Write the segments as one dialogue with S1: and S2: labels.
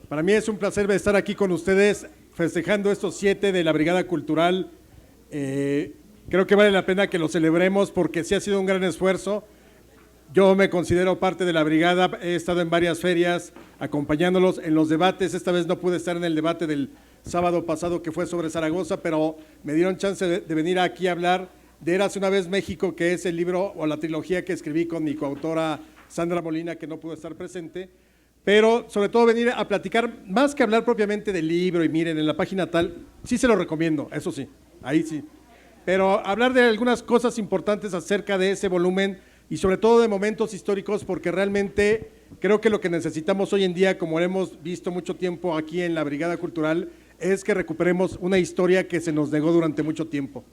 S1: Para mí es un placer estar aquí con ustedes festejando estos 7 de la Brigada Cultural. Creo que vale la pena que lo celebremos porque sí ha sido un gran esfuerzo. Yo me considero parte de la brigada, he estado en varias ferias acompañándolos en los debates. Esta vez no pude estar en el debate del sábado pasado que fue sobre Zaragoza, pero me dieron chance de venir aquí a hablar de Érase una vez México, que es el libro o la trilogía que escribí con mi coautora Sandra Molina, que no pudo estar presente, pero sobre todo venir a platicar, más que hablar propiamente del libro, y miren, en la página tal, sí se lo recomiendo, eso sí, ahí sí, pero hablar de algunas cosas importantes acerca de ese volumen y sobre todo de momentos históricos, porque realmente creo que lo que necesitamos hoy en día, como hemos visto mucho tiempo aquí en la Brigada Cultural, es que recuperemos una historia que se nos negó durante mucho tiempo.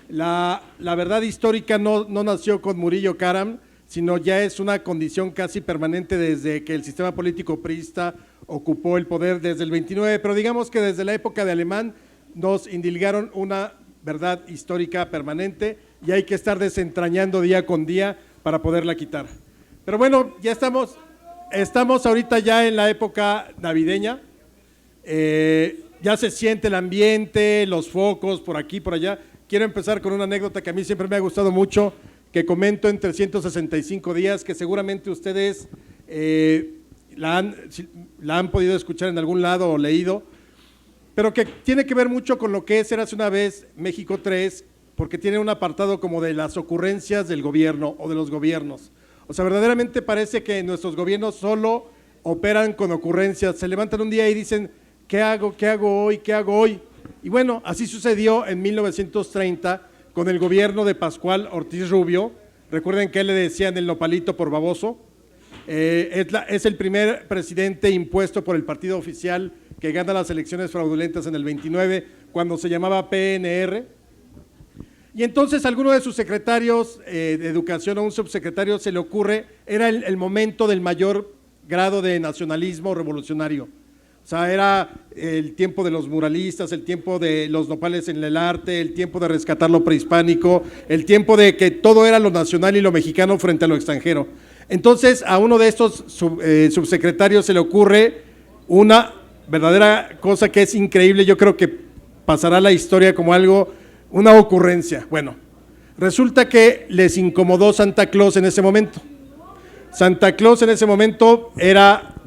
S1: La verdad histórica no nació con Murillo Karam, sino ya es una condición casi permanente desde que el sistema político priista ocupó el poder desde el 29, pero digamos que desde la época de Alemán nos indilgaron una verdad histórica permanente y hay que estar desentrañando día con día para poderla quitar. Pero bueno, ya estamos ahorita ya en la época navideña, ya se siente el ambiente, los focos por aquí, por allá. Quiero empezar con una anécdota que a mí siempre me ha gustado mucho, que comento en 365 días, que seguramente ustedes la han podido escuchar en algún lado o leído, pero que tiene que ver mucho con lo que es Érase una vez México 3, porque tiene un apartado como de las ocurrencias del gobierno o de los gobiernos. O sea, verdaderamente parece que nuestros gobiernos solo operan con ocurrencias, se levantan un día y dicen, ¿qué hago hoy? ¿Qué hago hoy? Y bueno, así sucedió en 1930 con el gobierno de Pascual Ortiz Rubio. Recuerden que él le decían el nopalito por baboso. Es el primer presidente impuesto por el partido oficial que gana las elecciones fraudulentas en el 29, cuando se llamaba PNR. Y entonces a alguno de sus secretarios de educación o un subsecretario se le ocurre, era el momento del mayor grado de nacionalismo revolucionario. O sea, era el tiempo de los muralistas, el tiempo de los nopales en el arte, el tiempo de rescatar lo prehispánico, el tiempo de que todo era lo nacional y lo mexicano frente a lo extranjero. Entonces, a uno de estos subsecretarios se le ocurre una verdadera cosa que es increíble, yo creo que pasará a la historia como algo, una ocurrencia. Bueno, resulta que les incomodó Santa Claus en ese momento. Santa Claus en ese momento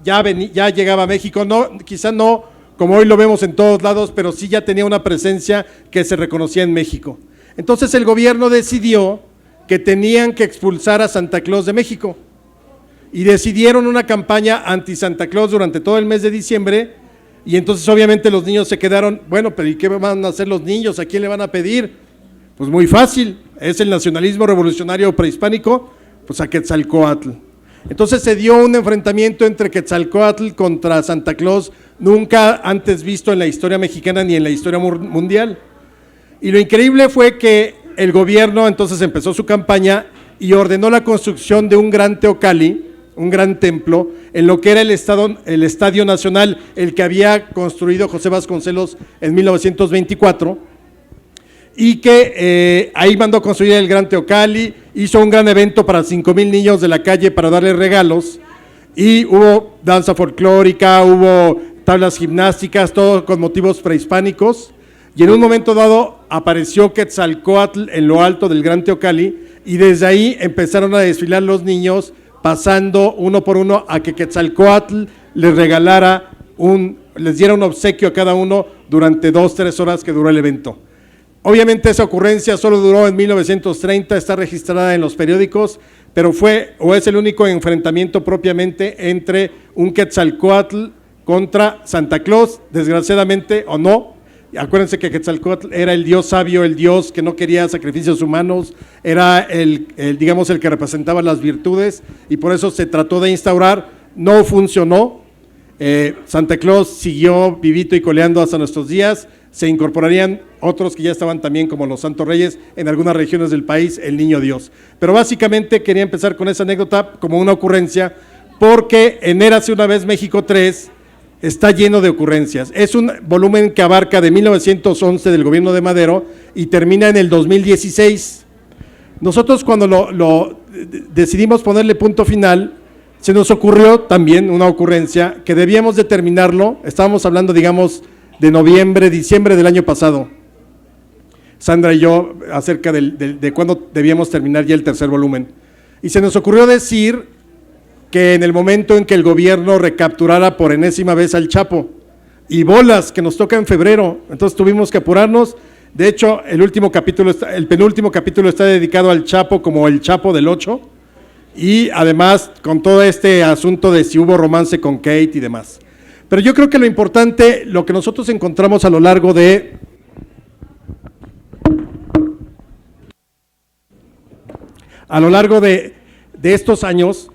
S1: ya llegaba a México, quizá no como hoy lo vemos en todos lados, pero sí ya tenía una presencia que se reconocía en México. Entonces el gobierno decidió que tenían que expulsar a Santa Claus de México y decidieron una campaña anti-Santa Claus durante todo el mes de diciembre, y entonces obviamente los niños se quedaron, bueno, pero ¿y qué van a hacer los niños? ¿A quién le van a pedir? Pues muy fácil, es el nacionalismo revolucionario prehispánico, pues a Quetzalcóatl. Entonces se dio un enfrentamiento entre Quetzalcóatl contra Santa Claus, nunca antes visto en la historia mexicana ni en la historia mundial. Y lo increíble fue que el gobierno entonces empezó su campaña y ordenó la construcción de un gran teocalli, un gran templo, en lo que era el Estadio Nacional, el que había construido José Vasconcelos en 1924, y que ahí mandó construir el gran teocalli, hizo un gran evento para 5,000 niños de la calle para darles regalos, y hubo danza folclórica, hubo tablas gimnásticas, todo con motivos prehispánicos, y en un momento dado apareció Quetzalcóatl en lo alto del gran teocalli, y desde ahí empezaron a desfilar los niños, pasando uno por uno a que Quetzalcóatl les regalara les diera un obsequio a cada uno durante 2-3 horas que duró el evento. Obviamente esa ocurrencia solo duró en 1930, está registrada en los periódicos, pero fue o es el único enfrentamiento propiamente entre un Quetzalcóatl contra Santa Claus, desgraciadamente o no. Acuérdense que Quetzalcóatl era el dios sabio, el dios que no quería sacrificios humanos, era digamos el que representaba las virtudes, y por eso se trató de instaurar, no funcionó. Santa Claus siguió vivito y coleando hasta nuestros días, se incorporarían otros que ya estaban también como los Santos Reyes en algunas regiones del país, el Niño Dios. Pero básicamente quería empezar con esa anécdota como una ocurrencia, porque en Érase una vez México 3 está lleno de ocurrencias. Es un volumen que abarca de 1911 del gobierno de Madero y termina en el 2016. Nosotros cuando decidimos ponerle punto final, se nos ocurrió también una ocurrencia que debíamos de terminarlo, estábamos hablando, digamos, de noviembre, diciembre del año pasado, Sandra y yo, acerca de cuándo debíamos terminar ya el tercer volumen. Y se nos ocurrió decir que en el momento en que el gobierno recapturara por enésima vez al Chapo, y bolas, que nos toca en febrero, entonces tuvimos que apurarnos. De hecho, el penúltimo capítulo está dedicado al Chapo como el Chapo del 8, y además con todo este asunto de si hubo romance con Kate y demás. Pero yo creo que lo importante, lo que nosotros encontramos a lo largo de estos años,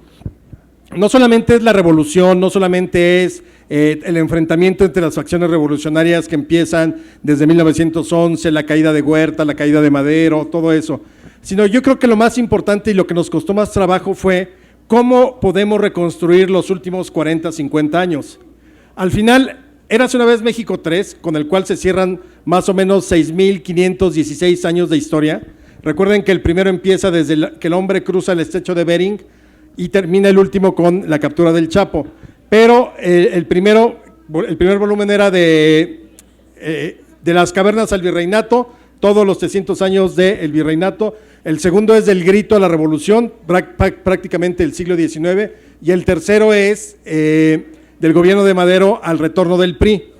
S1: no solamente es la revolución, no solamente es el enfrentamiento entre las facciones revolucionarias que empiezan desde 1911, la caída de Huerta, la caída de Madero, todo eso, sino yo creo que lo más importante y lo que nos costó más trabajo fue cómo podemos reconstruir los últimos 40, 50 años. Al final, Érase una vez México 3, con el cual se cierran más o menos 6.516 años de historia. Recuerden que el primero empieza desde que el hombre cruza el estrecho de Bering y termina el último con la captura del Chapo. Pero el primer volumen era de las cavernas al virreinato, todos los 300 años del virreinato. El segundo es del grito a la revolución, prácticamente el siglo XIX. Y el tercero es del gobierno de Madero al retorno del PRI.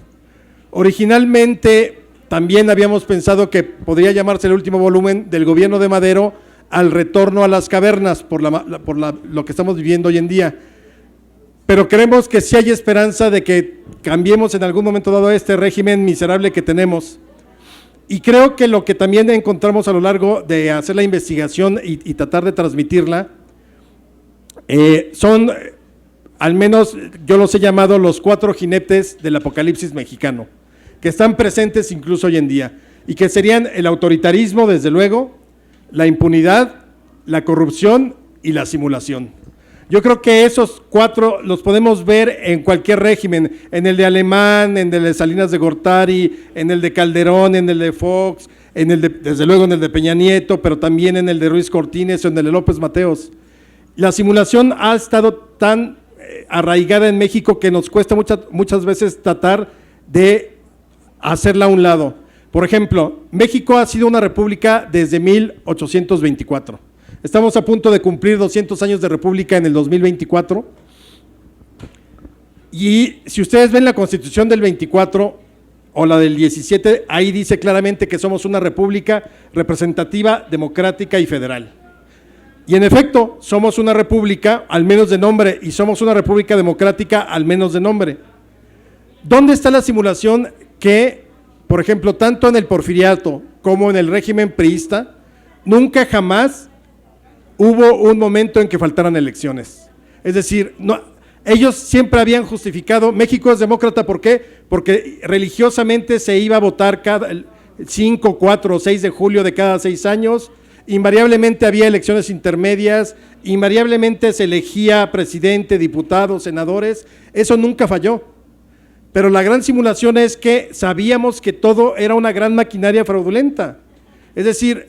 S1: Originalmente también habíamos pensado que podría llamarse el último volumen del gobierno de Madero al retorno a las cavernas por lo que estamos viviendo hoy en día. Pero creemos que sí hay esperanza de que cambiemos en algún momento dado este régimen miserable que tenemos. Y creo que lo que también encontramos a lo largo de hacer la investigación y tratar de transmitirla son, al menos yo los he llamado los 4 jinetes del apocalipsis mexicano, que están presentes incluso hoy en día, y que serían el autoritarismo, desde luego, la impunidad, la corrupción y la simulación. Yo creo que esos 4 los podemos ver en cualquier régimen, en el de Alemán, en el de Salinas de Gortari, en el de Calderón, en el de Fox, desde luego en el de Peña Nieto, pero también en el de Ruiz Cortines o en el de López Mateos. La simulación ha estado tan arraigada en México que nos cuesta muchas veces tratar de hacerla a un lado. Por ejemplo, México ha sido una república desde 1824. Estamos a punto de cumplir 200 años de república en el 2024. Y si ustedes ven la Constitución del 24 o la del 17, ahí dice claramente que somos una república representativa, democrática y federal. Y en efecto, somos una república, al menos de nombre, y somos una república democrática, al menos de nombre. ¿Dónde está la simulación que, por ejemplo, tanto en el porfiriato como en el régimen priista, nunca jamás hubo un momento en que faltaran elecciones? Es decir, ellos siempre habían justificado, México es demócrata, ¿por qué? Porque religiosamente se iba a votar cada 5, 4 o 6 de julio de cada 6 años, invariablemente había elecciones intermedias, invariablemente se elegía presidente, diputados, senadores, eso nunca falló. Pero la gran simulación es que sabíamos que todo era una gran maquinaria fraudulenta. Es decir,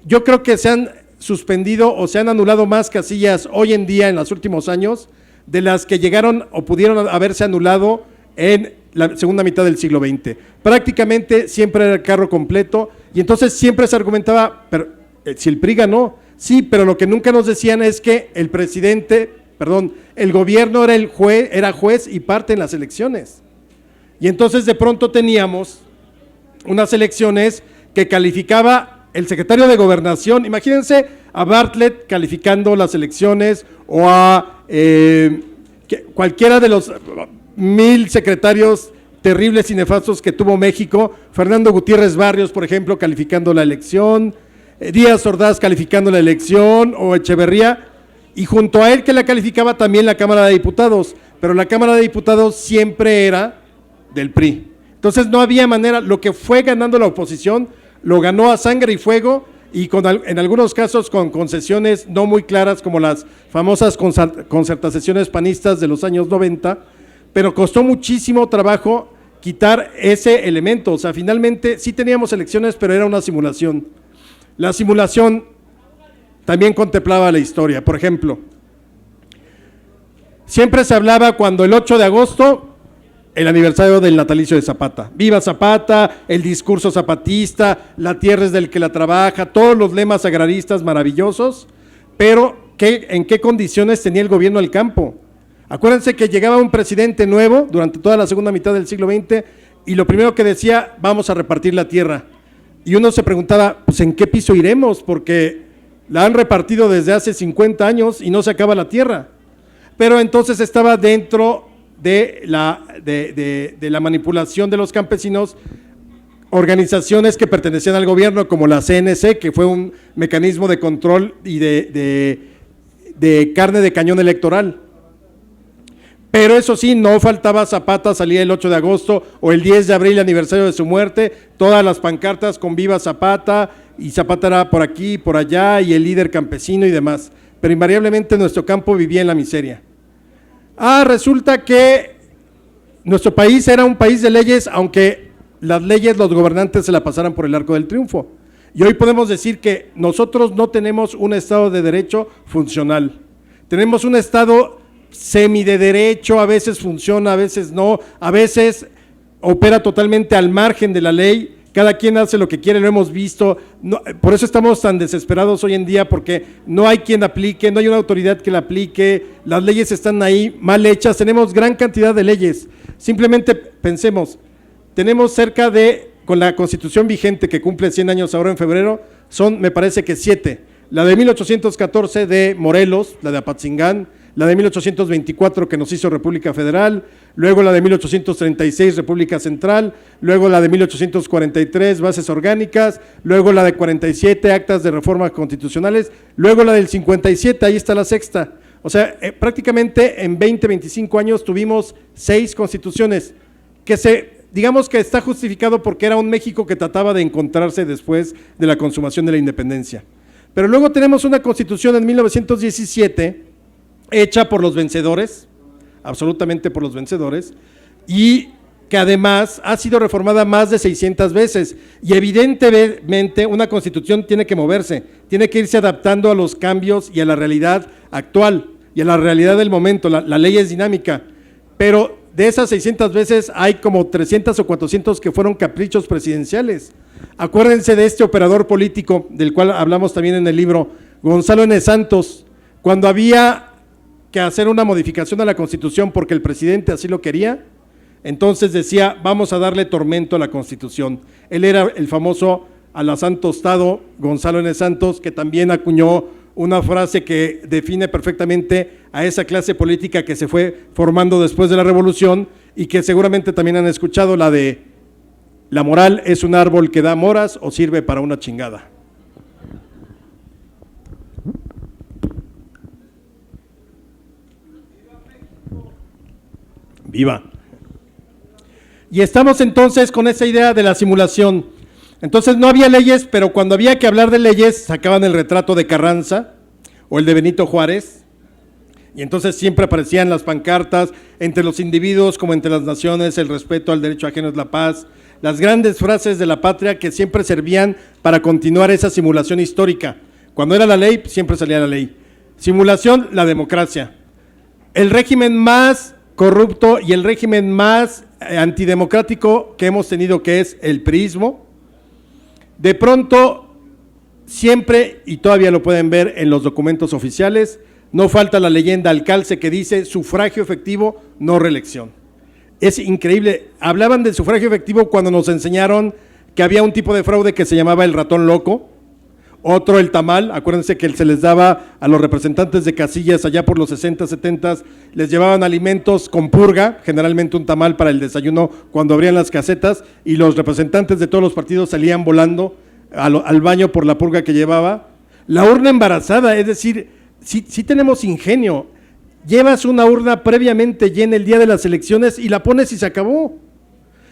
S1: yo creo que se han suspendido o se han anulado más casillas hoy en día en los últimos años de las que llegaron o pudieron haberse anulado en la segunda mitad del siglo XX. Prácticamente siempre era el carro completo y entonces siempre se argumentaba, pero si el PRI ganó, sí, pero lo que nunca nos decían es que el gobierno era juez y parte en las elecciones. Y entonces de pronto teníamos unas elecciones que calificaba el secretario de Gobernación, imagínense a Bartlett calificando las elecciones o a cualquiera de los 1000 secretarios terribles y nefastos que tuvo México, Fernando Gutiérrez Barrios, por ejemplo, calificando la elección, Díaz Ordaz calificando la elección, o Echeverría, y junto a él que la calificaba también la Cámara de Diputados, pero la Cámara de Diputados siempre era del PRI. Entonces no había manera, lo que fue ganando la oposición, lo ganó a sangre y fuego, y en algunos casos con concesiones no muy claras, como las famosas concertaciones panistas de los años 90, pero costó muchísimo trabajo quitar ese elemento. O sea, finalmente sí teníamos elecciones, pero era una simulación. La simulación también contemplaba la historia. Por ejemplo, Siempre se hablaba cuando el 8 de agosto, el aniversario del natalicio de Zapata. Viva Zapata, el discurso zapatista, la tierra es del que la trabaja, todos los lemas agraristas maravillosos, pero ¿en qué condiciones tenía el gobierno al campo? Acuérdense que llegaba un presidente nuevo durante toda la segunda mitad del siglo XX y lo primero que decía, vamos a repartir la tierra. Y uno se preguntaba, pues ¿en qué piso iremos? Porque la han repartido desde hace 50 años y no se acaba la tierra. Pero entonces estaba dentro de la manipulación de los campesinos, organizaciones que pertenecían al gobierno, como la CNC, que fue un mecanismo de control y de carne de cañón electoral. Pero eso sí, no faltaba Zapata, salía el 8 de agosto o el 10 de abril, aniversario de su muerte, todas las pancartas con Viva Zapata, y Zapata era por aquí, por allá, y el líder campesino y demás. Pero invariablemente nuestro campo vivía en la miseria. Resulta que nuestro país era un país de leyes, aunque las leyes, los gobernantes se la pasaran por el arco del triunfo. Y hoy podemos decir que nosotros no tenemos un Estado de Derecho funcional. Tenemos un Estado semi de derecho, a veces funciona, a veces no, a veces opera totalmente al margen de la ley, cada quien hace lo que quiere, lo hemos visto, por eso estamos tan desesperados hoy en día, porque no hay quien aplique, no hay una autoridad que la aplique, las leyes están ahí mal hechas, tenemos gran cantidad de leyes, simplemente pensemos, tenemos con la Constitución vigente que cumple 100 años ahora en febrero, son me parece que 7, la de 1814 de Morelos, la de Apatzingán, la de 1824 que nos hizo República Federal, luego la de 1836 República Central, luego la de 1843 bases orgánicas, luego la de 47 actas de reformas constitucionales, luego la del 57, ahí está la sexta. O sea, prácticamente en 20, 25 años tuvimos 6 constituciones, digamos que está justificado porque era un México que trataba de encontrarse después de la consumación de la independencia. Pero luego tenemos una constitución en 1917, hecha por los vencedores, absolutamente por los vencedores, y que además ha sido reformada más de 600 veces, y evidentemente una constitución tiene que moverse, tiene que irse adaptando a los cambios y a la realidad actual, y a la realidad del momento, la ley es dinámica, pero de esas 600 veces hay como 300 o 400 que fueron caprichos presidenciales. Acuérdense de este operador político, del cual hablamos también en el libro, Gonzalo N. Santos, cuando había que hacer una modificación a la Constitución porque el presidente así lo quería, entonces decía, vamos a darle tormento a la Constitución. Él era el famoso alazán tostado, Gonzalo N. Santos, que también acuñó una frase que define perfectamente a esa clase política que se fue formando después de la Revolución y que seguramente también han escuchado, la de la moral es un árbol que da moras o sirve para una chingada. Viva. Y estamos entonces con esa idea de la simulación. Entonces no había leyes, pero cuando había que hablar de leyes, sacaban el retrato de Carranza o el de Benito Juárez, y entonces siempre aparecían las pancartas, entre los individuos como entre las naciones, el respeto al derecho ajeno es la paz, las grandes frases de la patria que siempre servían para continuar esa simulación histórica. Cuando era la ley, siempre salía la ley. Simulación, la democracia. El régimen más corrupto y el régimen más antidemocrático que hemos tenido, que es el priismo, de pronto siempre, y todavía lo pueden ver en los documentos oficiales, no falta la leyenda Alcalce que dice sufragio efectivo, no reelección. Es increíble, hablaban del sufragio efectivo cuando nos enseñaron que había un tipo de fraude que se llamaba el ratón loco, otro el tamal, acuérdense que se les daba a los representantes de casillas allá por los 60, 70, les llevaban alimentos con purga, generalmente un tamal para el desayuno cuando abrían las casetas, y los representantes de todos los partidos salían volando al baño por la purga que llevaba. La urna embarazada, es decir, sí tenemos ingenio, llevas una urna previamente llena el día de las elecciones y la pones y se acabó.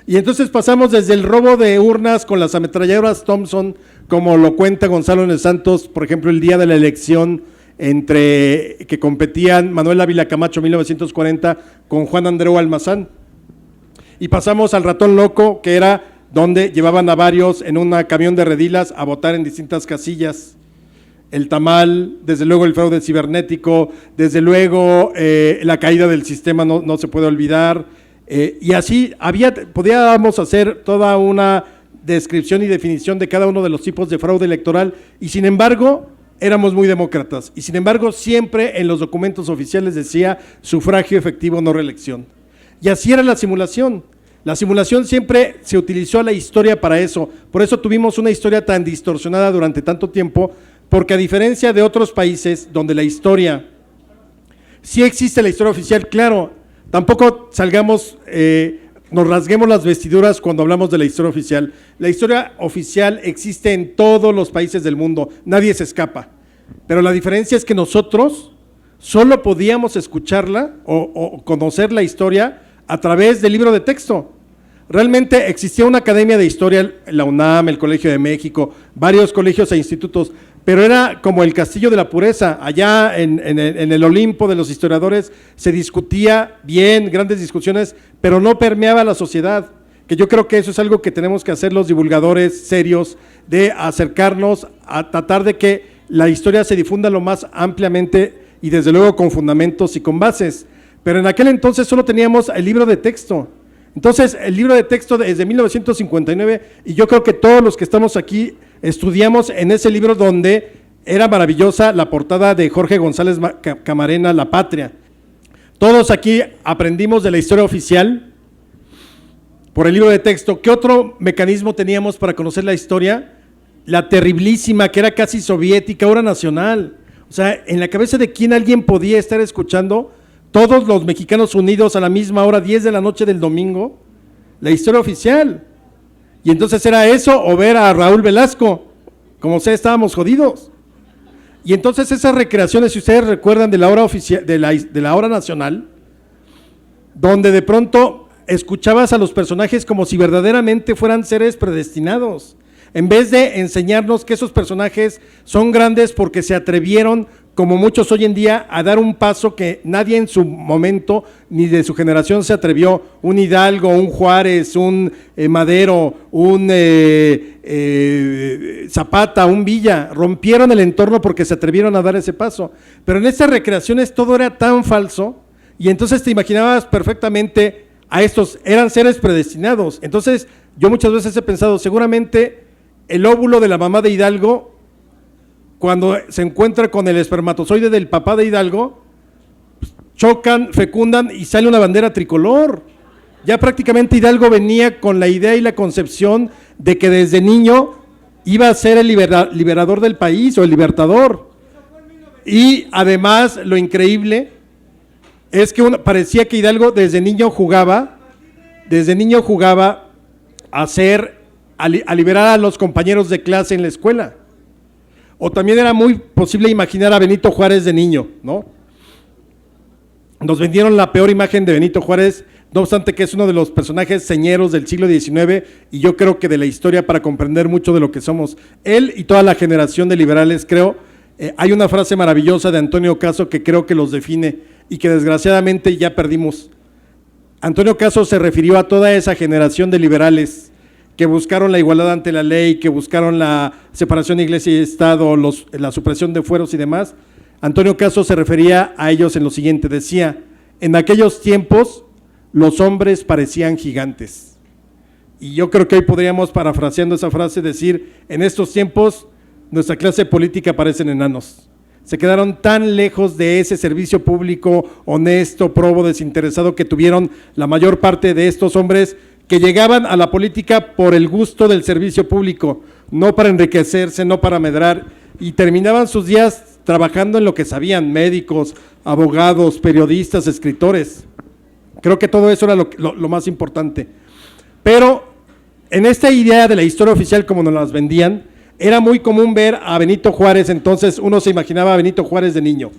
S1: Y entonces pasamos desde el robo de urnas con las ametralladoras Thompson, como lo cuenta Gonzalo N. Santos, por ejemplo, el día de la elección que competían Manuel Ávila Camacho 1940 con Juan Andreu Almazán. Y pasamos al ratón loco, que era donde llevaban a varios en un camión de redilas a votar en distintas casillas. el tamal, desde luego el fraude cibernético, desde luego la caída del sistema no se puede olvidar, y así podíamos hacer toda una descripción y definición de cada uno de los tipos de fraude electoral, y sin embargo éramos muy demócratas, y sin embargo siempre en los documentos oficiales decía sufragio efectivo, no reelección. Y así era la simulación. La simulación siempre se utilizó a la historia para eso, por eso tuvimos una historia tan distorsionada durante tanto tiempo, porque a diferencia de otros países donde la historia, sí existe la historia oficial, claro, tampoco nos rasguemos las vestiduras cuando hablamos de la historia oficial. La historia oficial existe en todos los países del mundo, nadie se escapa, pero la diferencia es que nosotros solo podíamos escucharla o conocer la historia a través del libro de texto. Realmente existía una academia de historia, la UNAM, el Colegio de México, varios colegios e institutos, pero era como el castillo de la pureza. Allá en el Olimpo de los historiadores se discutía bien, grandes discusiones, pero no permeaba la sociedad, que yo creo que eso es algo que tenemos que hacer los divulgadores serios, de acercarnos a tratar de que la historia se difunda lo más ampliamente y desde luego con fundamentos y con bases. Pero en aquel entonces solo teníamos el libro de texto. Entonces, el libro de texto desde 1959, y yo creo que todos los que estamos aquí estudiamos en ese libro donde era maravillosa la portada de Jorge González Camarena, La Patria. Todos aquí aprendimos de la historia oficial por el libro de texto. ¿Qué otro mecanismo teníamos para conocer la historia? La terriblísima, que era casi soviética, hora nacional. O sea, en la cabeza de quién alguien podía estar escuchando todos los mexicanos unidos a la misma hora, 10 de la noche del domingo, la historia oficial. Y entonces era eso o ver a Raúl Velasco, como sea, estábamos jodidos. Y entonces esas recreaciones, si ustedes recuerdan de la hora oficial, de la hora nacional, donde de pronto escuchabas a los personajes como si verdaderamente fueran seres predestinados, en vez de enseñarnos que esos personajes son grandes porque se atrevieron, como muchos hoy en día, a dar un paso que nadie en su momento ni de su generación se atrevió. Un Hidalgo, un Juárez, un Madero, un Zapata, un Villa, rompieron el entorno porque se atrevieron a dar ese paso. Pero en estas recreaciones todo era tan falso, y entonces te imaginabas perfectamente a estos, eran seres predestinados. Entonces yo muchas veces he pensado, seguramente el óvulo de la mamá de Hidalgo, cuando se encuentra con el espermatozoide del papá de Hidalgo, chocan, fecundan y sale una bandera tricolor. Ya prácticamente Hidalgo venía con la idea y la concepción de que desde niño iba a ser el liberador del país o el libertador. Y además lo increíble es que parecía que Hidalgo desde niño jugaba a liberar a los compañeros de clase en la escuela. O también era muy posible imaginar a Benito Juárez de niño, ¿no? Nos vendieron la peor imagen de Benito Juárez, no obstante que es uno de los personajes señeros del siglo XIX y yo creo que de la historia para comprender mucho de lo que somos. Él y toda la generación de liberales, creo, hay una frase maravillosa de Antonio Caso que creo que los define y que desgraciadamente ya perdimos. Antonio Caso se refirió a toda esa generación de liberales que buscaron la igualdad ante la ley, que buscaron la separación de iglesia y Estado, la supresión de fueros y demás. Antonio Caso se refería a ellos en lo siguiente, decía: en aquellos tiempos los hombres parecían gigantes. Y yo creo que hoy podríamos, parafraseando esa frase, decir: en estos tiempos nuestra clase política parecen enanos. Se quedaron tan lejos de ese servicio público honesto, probo, desinteresado que tuvieron la mayor parte de estos hombres que llegaban a la política por el gusto del servicio público, no para enriquecerse, no para medrar, y terminaban sus días trabajando en lo que sabían: médicos, abogados, periodistas, escritores. Creo que todo eso era lo más importante. Pero en esta idea de la historia oficial como nos las vendían, era muy común ver a Benito Juárez. Entonces uno se imaginaba a Benito Juárez de niño,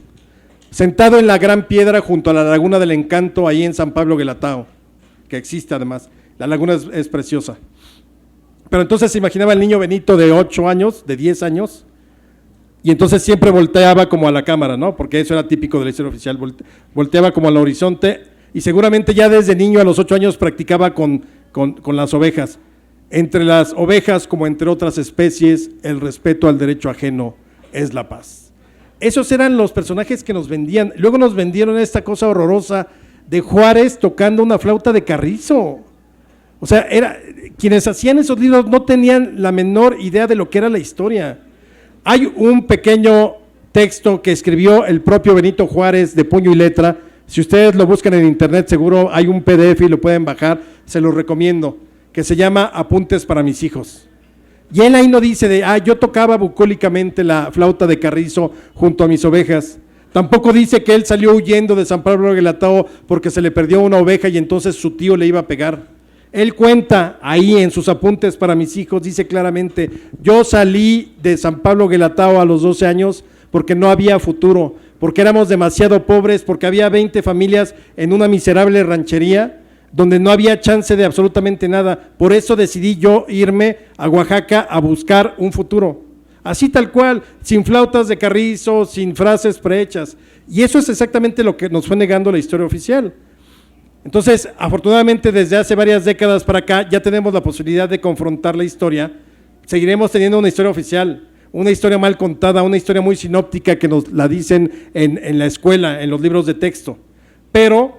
S1: sentado en la Gran Piedra junto a la Laguna del Encanto, ahí en San Pablo Guelatao, que existe además. La laguna es preciosa. Pero entonces se imaginaba el niño Benito de 8 años, de 10 años, y entonces siempre volteaba como a la cámara, ¿no? Porque eso era típico de la historia oficial, volteaba como al horizonte, y seguramente ya desde niño a los 8 años practicaba con las ovejas. Entre las ovejas, como entre otras especies, el respeto al derecho ajeno, es la paz. Esos eran los personajes que nos vendían. Luego nos vendieron esta cosa horrorosa de Juárez tocando una flauta de carrizo. O sea, quienes hacían esos libros no tenían la menor idea de lo que era la historia. Hay un pequeño texto que escribió el propio Benito Juárez de puño y letra. Si ustedes lo buscan en internet, seguro hay un PDF y lo pueden bajar, se los recomiendo, que se llama Apuntes para mis hijos. Y él ahí no dice yo tocaba bucólicamente la flauta de carrizo junto a mis ovejas. Tampoco dice que él salió huyendo de San Pablo Guelatao porque se le perdió una oveja y entonces su tío le iba a pegar. Él cuenta ahí en sus Apuntes para mis hijos, dice claramente, yo salí de San Pablo Guelatao a los 12 años porque no había futuro, porque éramos demasiado pobres, porque había 20 familias en una miserable ranchería donde no había chance de absolutamente nada. Por eso decidí yo irme a Oaxaca a buscar un futuro. Así tal cual, sin flautas de carrizo, sin frases prehechas. Y eso es exactamente lo que nos fue negando la historia oficial. Entonces, afortunadamente, desde hace varias décadas para acá, ya tenemos la posibilidad de confrontar la historia. Seguiremos teniendo una historia oficial, una historia mal contada, una historia muy sinóptica que nos la dicen en la escuela, en los libros de texto. Pero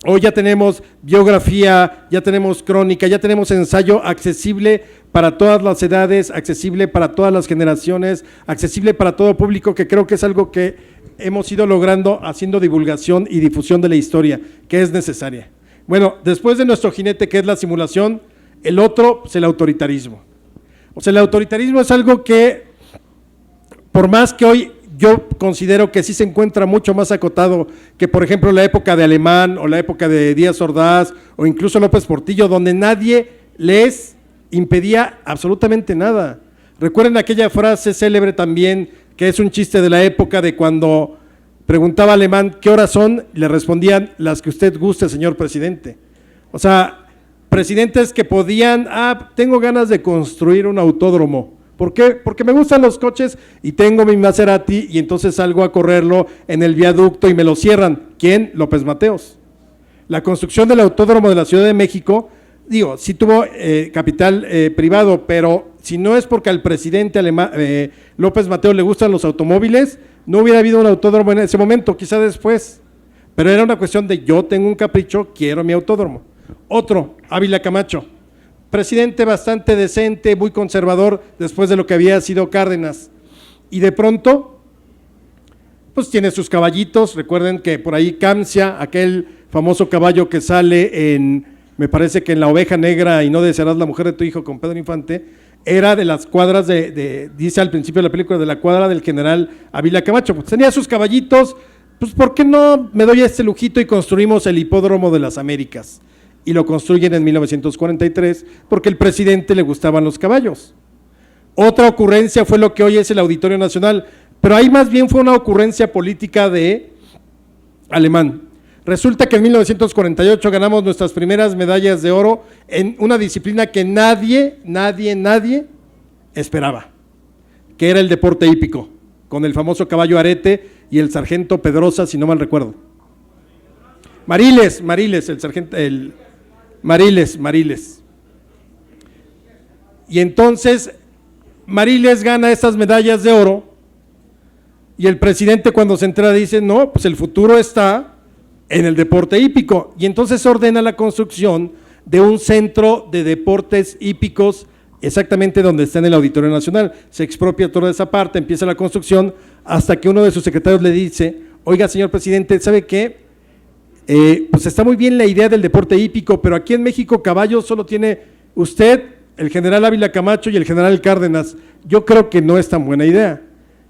S1: hoy ya tenemos biografía, ya tenemos crónica, ya tenemos ensayo accesible para todas las edades, accesible para todas las generaciones, accesible para todo público, que creo que es algo que hemos ido logrando haciendo divulgación y difusión de la historia, que es necesaria. Bueno, después de nuestro jinete, que es la simulación, el otro es el autoritarismo. O sea, el autoritarismo es algo que, por más que hoy yo considero que sí se encuentra mucho más acotado que, por ejemplo, la época de Alemán o la época de Díaz Ordaz o incluso López Portillo, donde nadie les impedía absolutamente nada. Recuerden aquella frase célebre también, que es un chiste de la época, de cuando preguntaba Alemán ¿qué horas son? Le respondían las que usted guste, señor presidente. O sea, presidentes que podían, tengo ganas de construir un autódromo. ¿Por qué? Porque me gustan los coches y tengo mi Maserati y entonces salgo a correrlo en el viaducto y me lo cierran. ¿Quién? López Mateos. La construcción del autódromo de la Ciudad de México, sí tuvo capital privado, pero si no es porque al presidente López Mateos le gustan los automóviles, no hubiera habido un autódromo en ese momento, quizá después. Pero era una cuestión de yo tengo un capricho, quiero mi autódromo. Otro, Ávila Camacho. Presidente bastante decente, muy conservador después de lo que había sido Cárdenas, y de pronto pues tiene sus caballitos. Recuerden que por ahí Camcia, aquel famoso caballo que sale me parece que en La Oveja Negra y No desearás la mujer de tu hijo con Pedro Infante, era de las cuadras dice al principio de la película, de la cuadra del general Ávila Camacho. Pues tenía sus caballitos, pues ¿por qué no me doy este lujito y construimos el hipódromo de las Américas? Y lo construyen en 1943 porque al presidente le gustaban los caballos. Otra ocurrencia fue lo que hoy es el Auditorio Nacional, pero ahí más bien fue una ocurrencia política de Alemán. Resulta que en 1948 ganamos nuestras primeras medallas de oro en una disciplina que nadie esperaba, que era el deporte hípico, con el famoso caballo Arete y el sargento Pedrosa, si no mal recuerdo. Mariles, el sargento, Mariles. Y entonces Mariles gana estas medallas de oro y el presidente, cuando se entera, dice no, pues el futuro está en el deporte hípico, y entonces ordena la construcción de un centro de deportes hípicos exactamente donde está en el Auditorio Nacional. Se expropia toda esa parte, empieza la construcción, hasta que uno de sus secretarios le dice, oiga señor presidente, ¿sabe qué? Pues está muy bien la idea del deporte hípico, pero aquí en México caballos solo tiene usted, el general Ávila Camacho y el general Cárdenas. Yo creo que no es tan buena idea.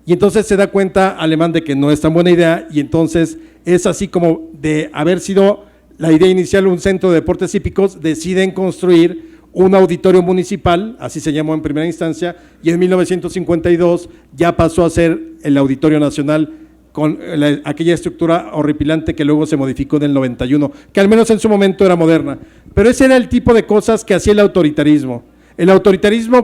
S1: Y entonces se da cuenta Alemán de que no es tan buena idea, y entonces es así como de haber sido la idea inicial un centro de deportes hípicos, deciden construir un auditorio municipal, así se llamó en primera instancia, y en 1952 ya pasó a ser el Auditorio Nacional, con aquella estructura horripilante que luego se modificó en el 91, que al menos en su momento era moderna. Pero ese era el tipo de cosas que hacía el autoritarismo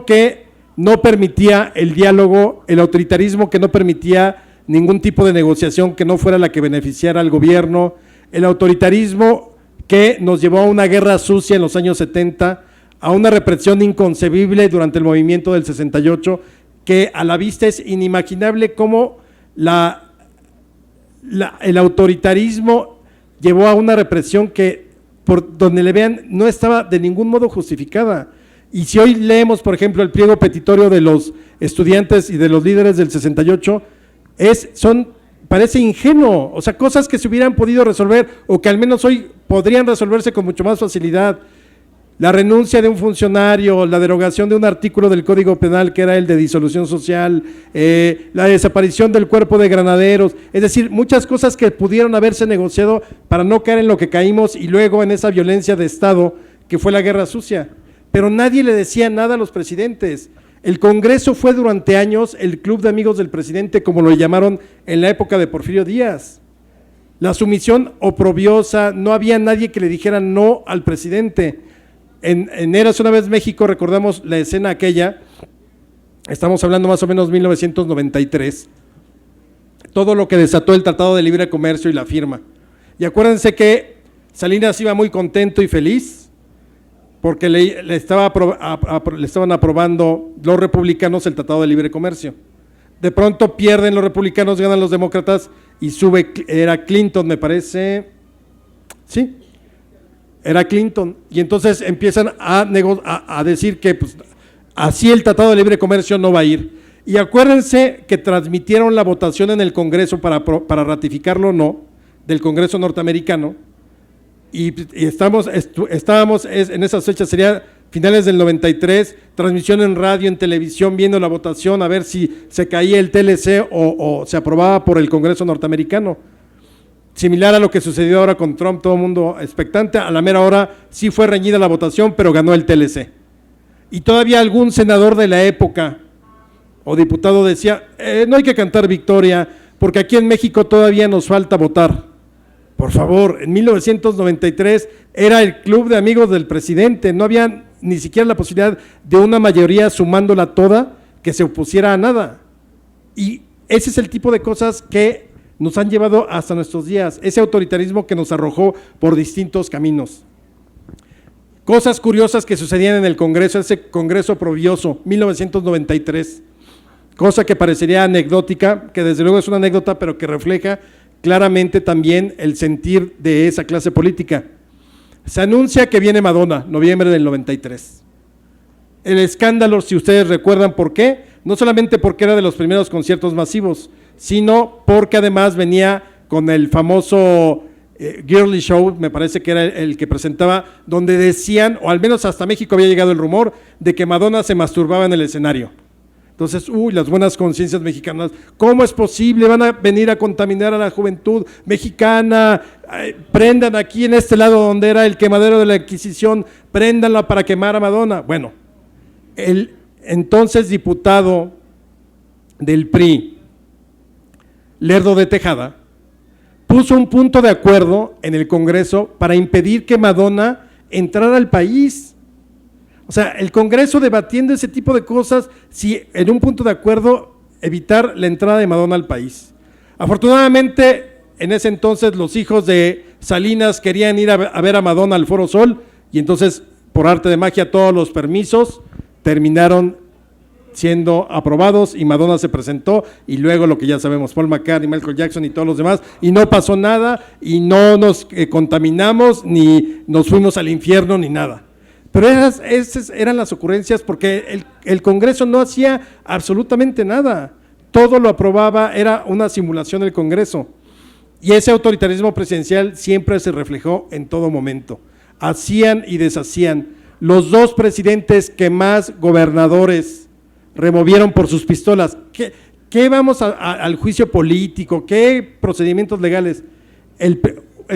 S1: que no permitía el diálogo, el autoritarismo que no permitía ningún tipo de negociación que no fuera la que beneficiara al gobierno, el autoritarismo que nos llevó a una guerra sucia en los años 70, a una represión inconcebible durante el movimiento del 68, que a la vista es inimaginable cómo el autoritarismo llevó a una represión que, por donde le vean, no estaba de ningún modo justificada. Y si hoy leemos, por ejemplo, el pliego petitorio de los estudiantes y de los líderes del 68, parece ingenuo, o sea, cosas que se hubieran podido resolver o que al menos hoy podrían resolverse con mucho más facilidad. La renuncia de un funcionario, la derogación de un artículo del Código Penal que era el de disolución social, la desaparición del cuerpo de granaderos, es decir, muchas cosas que pudieron haberse negociado para no caer en lo que caímos y luego en esa violencia de Estado que fue la guerra sucia. Pero nadie le decía nada a los presidentes. El Congreso fue durante años el club de amigos del presidente, como lo llamaron en la época de Porfirio Díaz. La sumisión oprobiosa, no había nadie que le dijera no al presidente. En Érase una vez México, recordamos la escena aquella, estamos hablando más o menos 1993, todo lo que desató el Tratado de Libre Comercio y la firma. Y acuérdense que Salinas iba muy contento y feliz, porque le estaban aprobando los republicanos el Tratado de Libre Comercio. De pronto pierden los republicanos, ganan los demócratas y era Clinton, me parece, sí, era Clinton, y entonces empiezan a decir que pues, así el Tratado de Libre Comercio no va a ir. Y acuérdense que transmitieron la votación en el Congreso para ratificarlo o no, del Congreso norteamericano, y estábamos en esas fechas, sería finales del 93, transmisión en radio, en televisión, viendo la votación, a ver si se caía el TLC o se aprobaba por el Congreso norteamericano. Similar a lo que sucedió ahora con Trump, todo el mundo expectante, a la mera hora sí fue reñida la votación, pero ganó el TLC. Y todavía algún senador de la época o diputado decía, no hay que cantar victoria, porque aquí en México todavía nos falta votar. Por favor, en 1993 era el club de amigos del presidente, no había ni siquiera la posibilidad de una mayoría sumándola toda que se opusiera a nada. Y ese es el tipo de cosas que nos han llevado hasta nuestros días, ese autoritarismo que nos arrojó por distintos caminos. Cosas curiosas que sucedían en el Congreso, ese Congreso oprobioso, 1993, cosa que parecería anecdótica, que desde luego es una anécdota, pero que refleja claramente también el sentir de esa clase política. Se anuncia que viene Madonna, noviembre del 93. El escándalo, si ustedes recuerdan por qué, no solamente porque era de los primeros conciertos masivos, sino porque además venía con el famoso Girly Show, me parece que era el que presentaba, donde decían, o al menos hasta México había llegado el rumor, de que Madonna se masturbaba en el escenario. Entonces, las buenas conciencias mexicanas, ¿cómo es posible? Van a venir a contaminar a la juventud mexicana, prendan aquí en este lado donde era el quemadero de la Inquisición, préndanla para quemar a Madonna. Bueno, el entonces diputado del PRI, Lerdo de Tejada, puso un punto de acuerdo en el Congreso para impedir que Madonna entrara al país. O sea, el Congreso debatiendo ese tipo de cosas, si en un punto de acuerdo evitar la entrada de Madonna al país. Afortunadamente, en ese entonces los hijos de Salinas querían ir a ver a Madonna al Foro Sol y entonces, por arte de magia, todos los permisos terminaron siendo aprobados y Madonna se presentó y luego lo que ya sabemos, Paul McCartney, Michael Jackson y todos los demás, y no pasó nada y no nos contaminamos ni nos fuimos al infierno ni nada. Pero esas eran las ocurrencias porque el Congreso no hacía absolutamente nada, todo lo aprobaba, era una simulación del Congreso. Y ese autoritarismo presidencial siempre se reflejó en todo momento. Hacían y deshacían. Los dos presidentes que más gobernadores removieron por sus pistolas, ¿qué vamos al juicio político? ¿Qué procedimientos legales? El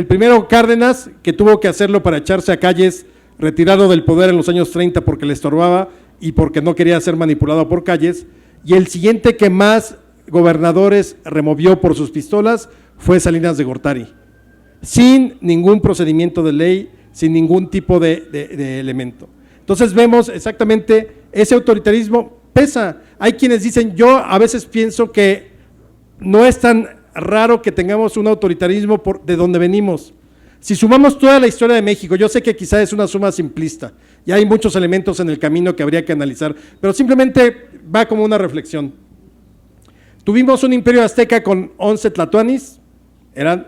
S1: primero, Cárdenas, que tuvo que hacerlo para echarse a Calles, retirado del poder en los años 30 porque le estorbaba y porque no quería ser manipulado por Calles, y el siguiente que más gobernadores removió por sus pistolas fue Salinas de Gortari, sin ningún procedimiento de ley, sin ningún tipo de elemento. Entonces vemos exactamente ese autoritarismo pesa. Hay quienes dicen, yo a veces pienso que no es tan raro que tengamos un autoritarismo de donde venimos. Si sumamos toda la historia de México, yo sé que quizá es una suma simplista y hay muchos elementos en el camino que habría que analizar, pero simplemente va como una reflexión. Tuvimos un imperio azteca con 11 tlatoanis, eran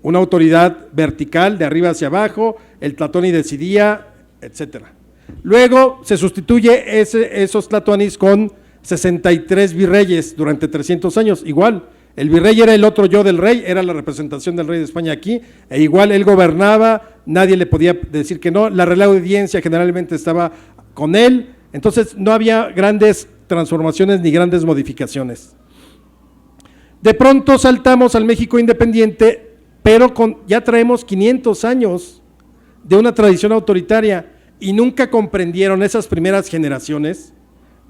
S1: una autoridad vertical de arriba hacia abajo, el tlatoani decidía, etcétera. Luego se sustituye esos tlatoanis con 63 virreyes durante 300 años, igual. El virrey era el otro yo del rey, era la representación del rey de España aquí, e igual él gobernaba, nadie le podía decir que no, la Real Audiencia generalmente estaba con él, entonces no había grandes transformaciones ni grandes modificaciones. De pronto saltamos al México independiente, pero ya traemos 500 años de una tradición autoritaria y nunca comprendieron esas primeras generaciones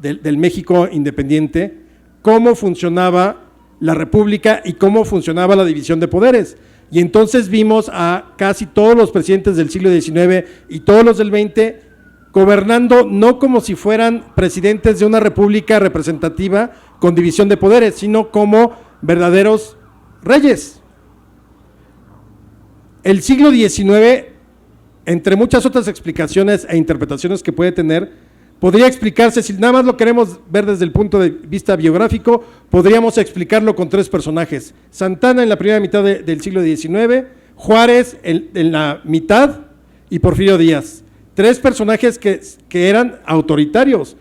S1: del México independiente cómo funcionaba la república y cómo funcionaba la división de poderes. Y entonces vimos a casi todos los presidentes del siglo XIX y todos los del XX gobernando no como si fueran presidentes de una república representativa con división de poderes, sino como verdaderos reyes. El siglo XIX, entre muchas otras explicaciones e interpretaciones que puede tener, podría explicarse, si nada más lo queremos ver desde el punto de vista biográfico, podríamos explicarlo con 3 personajes. Santana en la primera mitad del siglo XIX, Juárez en la mitad y Porfirio Díaz. 3 personajes que eran autoritarios.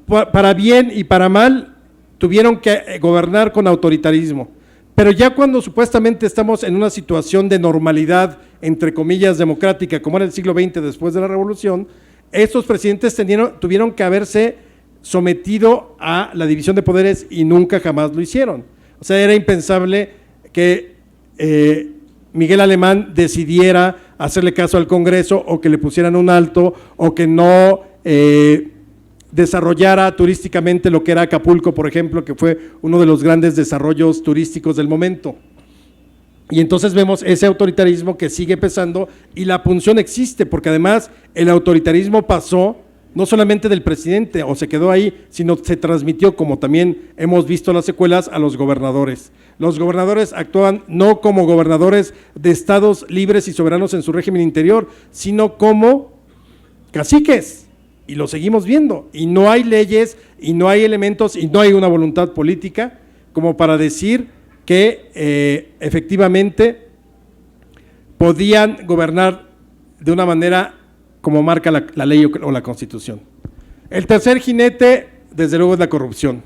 S1: Para bien y para mal, tuvieron que gobernar con autoritarismo. Pero ya cuando supuestamente estamos en una situación de normalidad, entre comillas, democrática, como era el siglo XX después de la Revolución, estos presidentes tuvieron que haberse sometido a la división de poderes y nunca jamás lo hicieron. O sea, era impensable que Miguel Alemán decidiera hacerle caso al Congreso o que le pusieran un alto o que no desarrollara turísticamente lo que era Acapulco, por ejemplo, que fue uno de los grandes desarrollos turísticos del momento. Y entonces vemos ese autoritarismo que sigue pesando y la punción existe, porque además el autoritarismo pasó no solamente del presidente o se quedó ahí, sino se transmitió, como también hemos visto las secuelas, a los gobernadores. Los gobernadores actuaban no como gobernadores de estados libres y soberanos en su régimen interior, sino como caciques, y lo seguimos viendo, y no hay leyes, y no hay elementos, y no hay una voluntad política como para decir que efectivamente podían gobernar de una manera como marca la ley o la Constitución. El tercer jinete, desde luego, es la corrupción.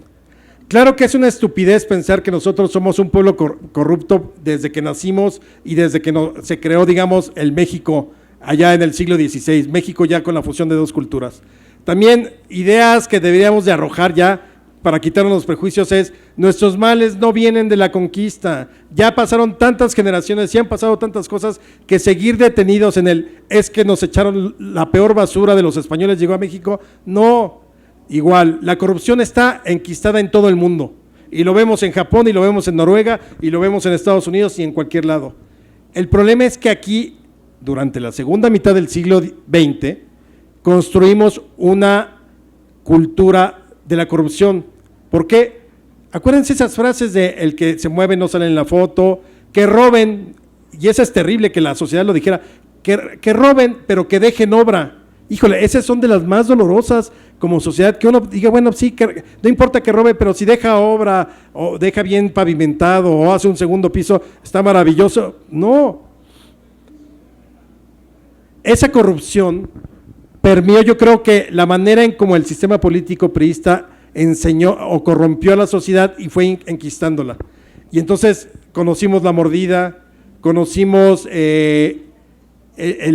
S1: Claro que es una estupidez pensar que nosotros somos un pueblo corrupto desde que nacimos y desde que se creó, digamos, el México allá en el siglo XVI, México ya con la fusión de 2 culturas. También ideas que deberíamos de arrojar ya para quitarnos los prejuicios es, nuestros males no vienen de la conquista, ya pasaron tantas generaciones y han pasado tantas cosas que seguir detenidos en es que nos echaron la peor basura de los españoles, llegó a México, no, igual, la corrupción está enquistada en todo el mundo y lo vemos en Japón y lo vemos en Noruega y lo vemos en Estados Unidos y en cualquier lado. El problema es que aquí, durante la segunda mitad del siglo XX, construimos una cultura de la corrupción. ¿Por qué? Acuérdense esas frases de el que se mueve no sale en la foto, que roben, y eso es terrible que la sociedad lo dijera, que roben pero que dejen obra. Híjole, esas son de las más dolorosas como sociedad, que uno diga, bueno, sí, que no importa que robe, pero si deja obra o deja bien pavimentado o hace un segundo piso, está maravilloso. No. Esa corrupción permeó, yo creo que la manera en como el sistema político priista enseñó o corrompió a la sociedad y fue enquistándola. Y entonces conocimos la mordida, conocimos el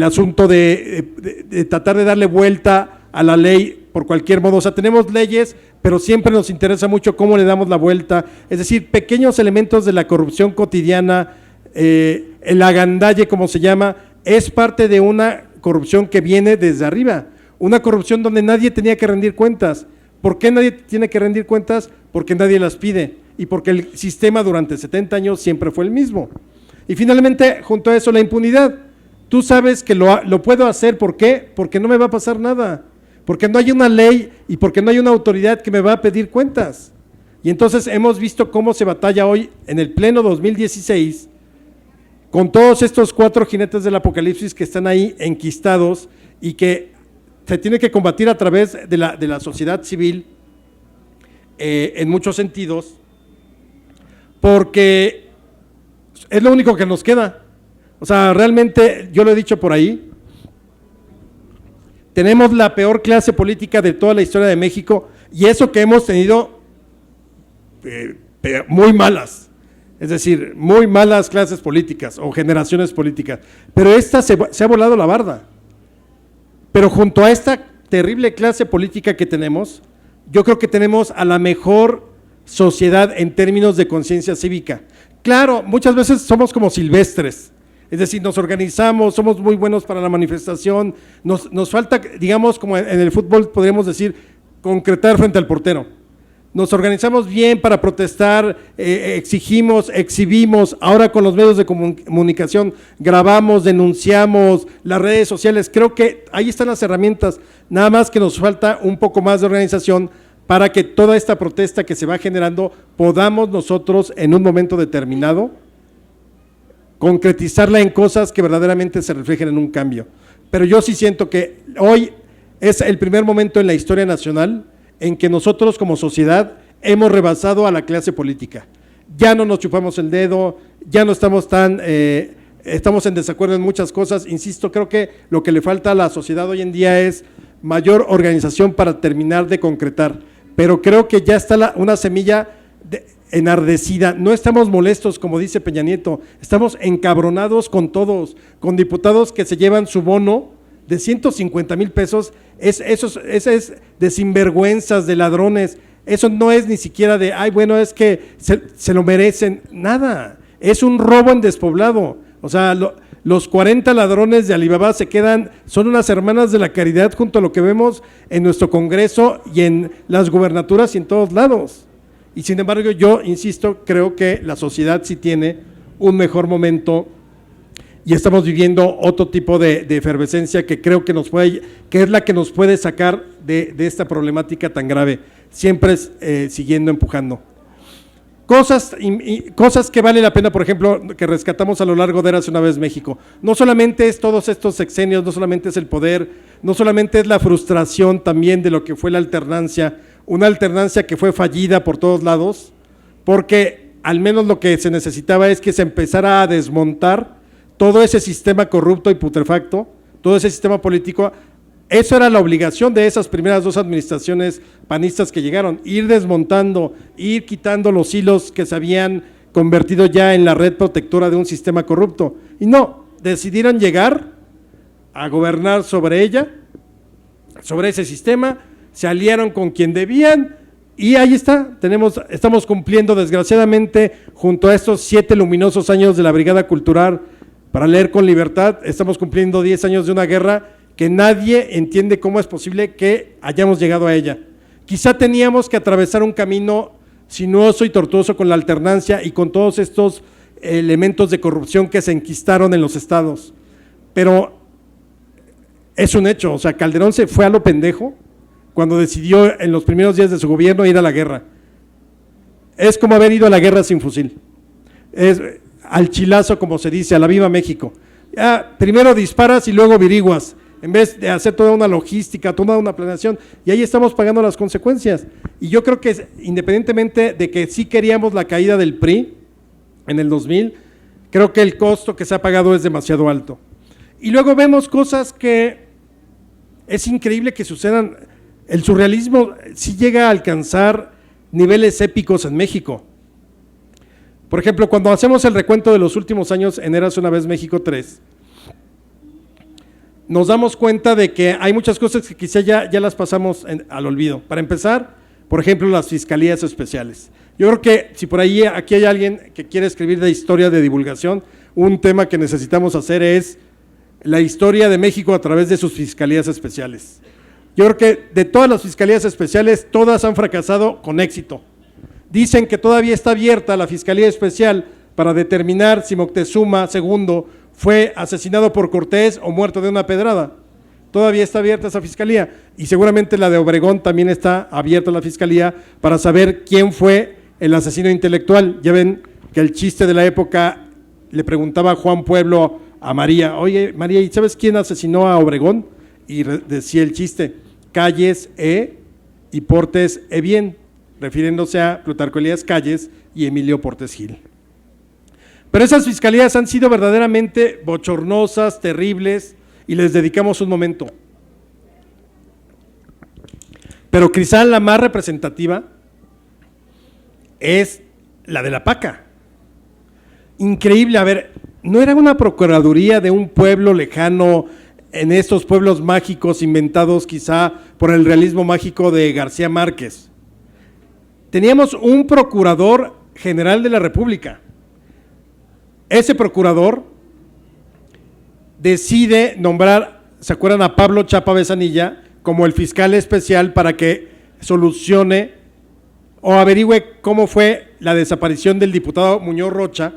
S1: asunto de tratar de darle vuelta a la ley por cualquier modo. O sea, tenemos leyes, pero siempre nos interesa mucho cómo le damos la vuelta. Es decir, pequeños elementos de la corrupción cotidiana, el agandalle, como se llama, es parte de una corrupción que viene desde arriba. Una corrupción donde nadie tenía que rendir cuentas. ¿Por qué nadie tiene que rendir cuentas? Porque nadie las pide y porque el sistema durante 70 años siempre fue el mismo. Y finalmente, junto a eso, la impunidad. Tú sabes que lo puedo hacer, ¿por qué? Porque no me va a pasar nada, porque no hay una ley y porque no hay una autoridad que me va a pedir cuentas. Y entonces hemos visto cómo se batalla hoy en el pleno 2016 con todos estos 4 jinetes del apocalipsis que están ahí enquistados y que se tiene que combatir a través de la sociedad civil en muchos sentidos, porque es lo único que nos queda. O sea, realmente, yo lo he dicho por ahí, tenemos la peor clase política de toda la historia de México, y eso que hemos tenido muy malas, es decir, muy malas clases políticas o generaciones políticas, pero esta se ha volado la barda. Pero junto a esta terrible clase política que tenemos, yo creo que tenemos a la mejor sociedad en términos de conciencia cívica. Claro, muchas veces somos como silvestres, es decir, nos organizamos, somos muy buenos para la manifestación, nos falta, digamos, como en el fútbol podríamos decir, concretar frente al portero. Nos organizamos bien para protestar, exigimos, exhibimos, ahora con los medios de comunicación grabamos, denunciamos, las redes sociales, creo que ahí están las herramientas, nada más que nos falta un poco más de organización para que toda esta protesta que se va generando podamos nosotros en un momento determinado concretizarla en cosas que verdaderamente se reflejen en un cambio. Pero yo sí siento que hoy es el primer momento en la historia nacional en que nosotros como sociedad hemos rebasado a la clase política. Ya no nos chupamos el dedo, ya no estamos estamos en desacuerdo en muchas cosas. Insisto, creo que lo que le falta a la sociedad hoy en día es mayor organización para terminar de concretar, pero creo que ya está una semilla enardecida. No estamos molestos, como dice Peña Nieto, estamos encabronados con todos, con diputados que se llevan su bono de 150,000 pesos, eso es de sinvergüenzas, de ladrones, eso no es ni siquiera de, ay, bueno, es que se lo merecen, nada, es un robo en despoblado. O sea, los 40 ladrones de Alibaba son unas hermanas de la caridad junto a lo que vemos en nuestro Congreso y en las gubernaturas y en todos lados. Y sin embargo, yo insisto, creo que la sociedad sí tiene un mejor momento y estamos viviendo otro tipo de efervescencia que creo que es la que nos puede sacar de esta problemática tan grave, siempre siguiendo empujando. Cosas que vale la pena, por ejemplo, que rescatamos a lo largo de Érase una vez México. No solamente es todos estos sexenios, no solamente es el poder, no solamente es la frustración también de lo que fue la alternancia, una alternancia que fue fallida por todos lados, porque al menos lo que se necesitaba es que se empezara a desmontar todo ese sistema corrupto y putrefacto, todo ese sistema político. Eso era la obligación de esas primeras 2 administraciones panistas que llegaron, ir desmontando, ir quitando los hilos que se habían convertido ya en la red protectora de un sistema corrupto. Y no, decidieron llegar a gobernar sobre ella, sobre ese sistema, se aliaron con quien debían y ahí está, estamos cumpliendo desgraciadamente junto a estos 7 luminosos años de la Brigada Cultural para Leer con Libertad, estamos cumpliendo 10 años de una guerra que nadie entiende cómo es posible que hayamos llegado a ella. Quizá teníamos que atravesar un camino sinuoso y tortuoso con la alternancia y con todos estos elementos de corrupción que se enquistaron en los estados, pero es un hecho, o sea, Calderón se fue a lo pendejo cuando decidió en los primeros días de su gobierno ir a la guerra. Es como haber ido a la guerra sin fusil, es al chilazo, como se dice, a la viva México. Primero disparas y luego averiguas, en vez de hacer toda una logística, toda una planeación, y ahí estamos pagando las consecuencias. Y yo creo que independientemente de que sí queríamos la caída del PRI en el 2000, creo que el costo que se ha pagado es demasiado alto. Y luego vemos cosas que es increíble que sucedan. El surrealismo sí llega a alcanzar niveles épicos en México. Por ejemplo, cuando hacemos el recuento de los últimos años en Érase una vez México 3, nos damos cuenta de que hay muchas cosas que quizá ya las pasamos al olvido. Para empezar, por ejemplo, las fiscalías especiales. Yo creo que si por ahí aquí hay alguien que quiere escribir de historia de divulgación, un tema que necesitamos hacer es la historia de México a través de sus fiscalías especiales. Yo creo que de todas las fiscalías especiales, todas han fracasado con éxito. Dicen que todavía está abierta la Fiscalía Especial para determinar si Moctezuma II fue asesinado por Cortés o muerto de una pedrada. Todavía está abierta esa fiscalía y seguramente la de Obregón también está abierta la fiscalía para saber quién fue el asesino intelectual. Ya ven que el chiste de la época le preguntaba Juan Pueblo a María, oye María, ¿y sabes quién asesinó a Obregón? Y decía el chiste, Calles y Portes bien, refiriéndose a Plutarco Elías Calles y Emilio Portes Gil. Pero esas fiscalías han sido verdaderamente bochornosas, terribles, y les dedicamos un momento. Pero quizá la más representativa es la de la Paca. Increíble, a ver, no era una procuraduría de un pueblo lejano, en estos pueblos mágicos inventados quizá por el realismo mágico de García Márquez. Teníamos un procurador general de la República. Ese procurador decide nombrar, ¿se acuerdan? A Pablo Chapa Besanilla como el fiscal especial para que solucione o averigüe cómo fue la desaparición del diputado Muñoz Rocha,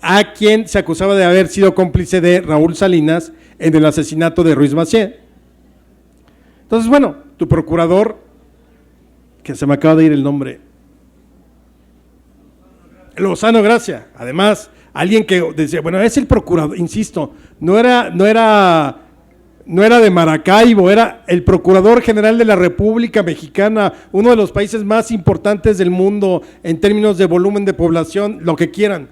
S1: a quien se acusaba de haber sido cómplice de Raúl Salinas en el asesinato de Ruiz Massieu. Entonces, bueno, tu procurador, que se me acaba de ir el nombre, Lozano Gracia, además, alguien que decía, bueno, es el procurador, insisto, no era de Maracaibo, era el Procurador General de la República Mexicana, uno de los países más importantes del mundo en términos de volumen de población, lo que quieran.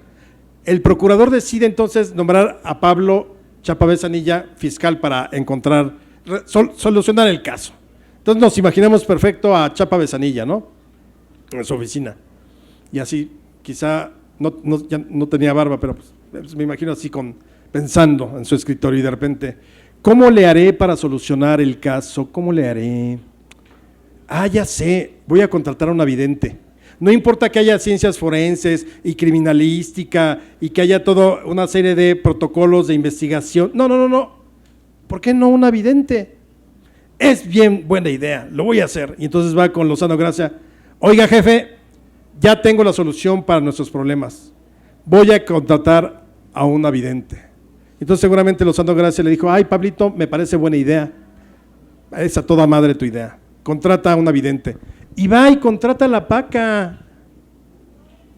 S1: El procurador decide entonces nombrar a Pablo Chapa Besanilla fiscal para encontrar, solucionar el caso. Entonces nos imaginamos perfecto a Chapa Besanilla, ¿no? En su oficina. Y así, quizá ya no tenía barba, pero pues me imagino así pensando en su escritorio y de repente, ¿cómo le haré para solucionar el caso? ¿Cómo le haré? Ya sé, voy a contratar a una vidente. No importa que haya ciencias forenses y criminalística y que haya toda una serie de protocolos de investigación. No. ¿Por qué no una vidente? Es bien buena idea, lo voy a hacer. Y entonces va con Lozano Gracia, oiga jefe, ya tengo la solución para nuestros problemas. Voy a contratar a una vidente. Entonces seguramente Lozano Gracia le dijo, ay Pablito, me parece buena idea. Es a toda madre tu idea. Contrata a una vidente. Y va y contrata a la Paca.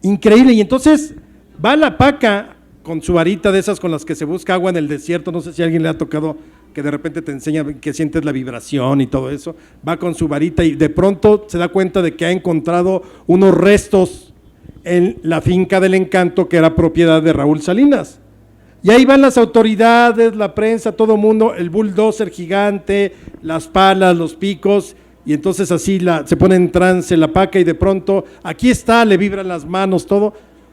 S1: Increíble. Y entonces va la Paca con su varita de esas con las que se busca agua en el desierto. No sé si a alguien le ha tocado que de repente te enseña que sientes la vibración y todo eso. Va con su varita y de pronto se da cuenta de que ha encontrado unos restos en la finca del Encanto que era propiedad de Raúl Salinas. Y ahí van las autoridades, la prensa, todo el mundo, el bulldozer gigante, las palas, los picos. Y entonces así se pone en trance la Paca y de pronto, aquí está, le vibran las manos, todo,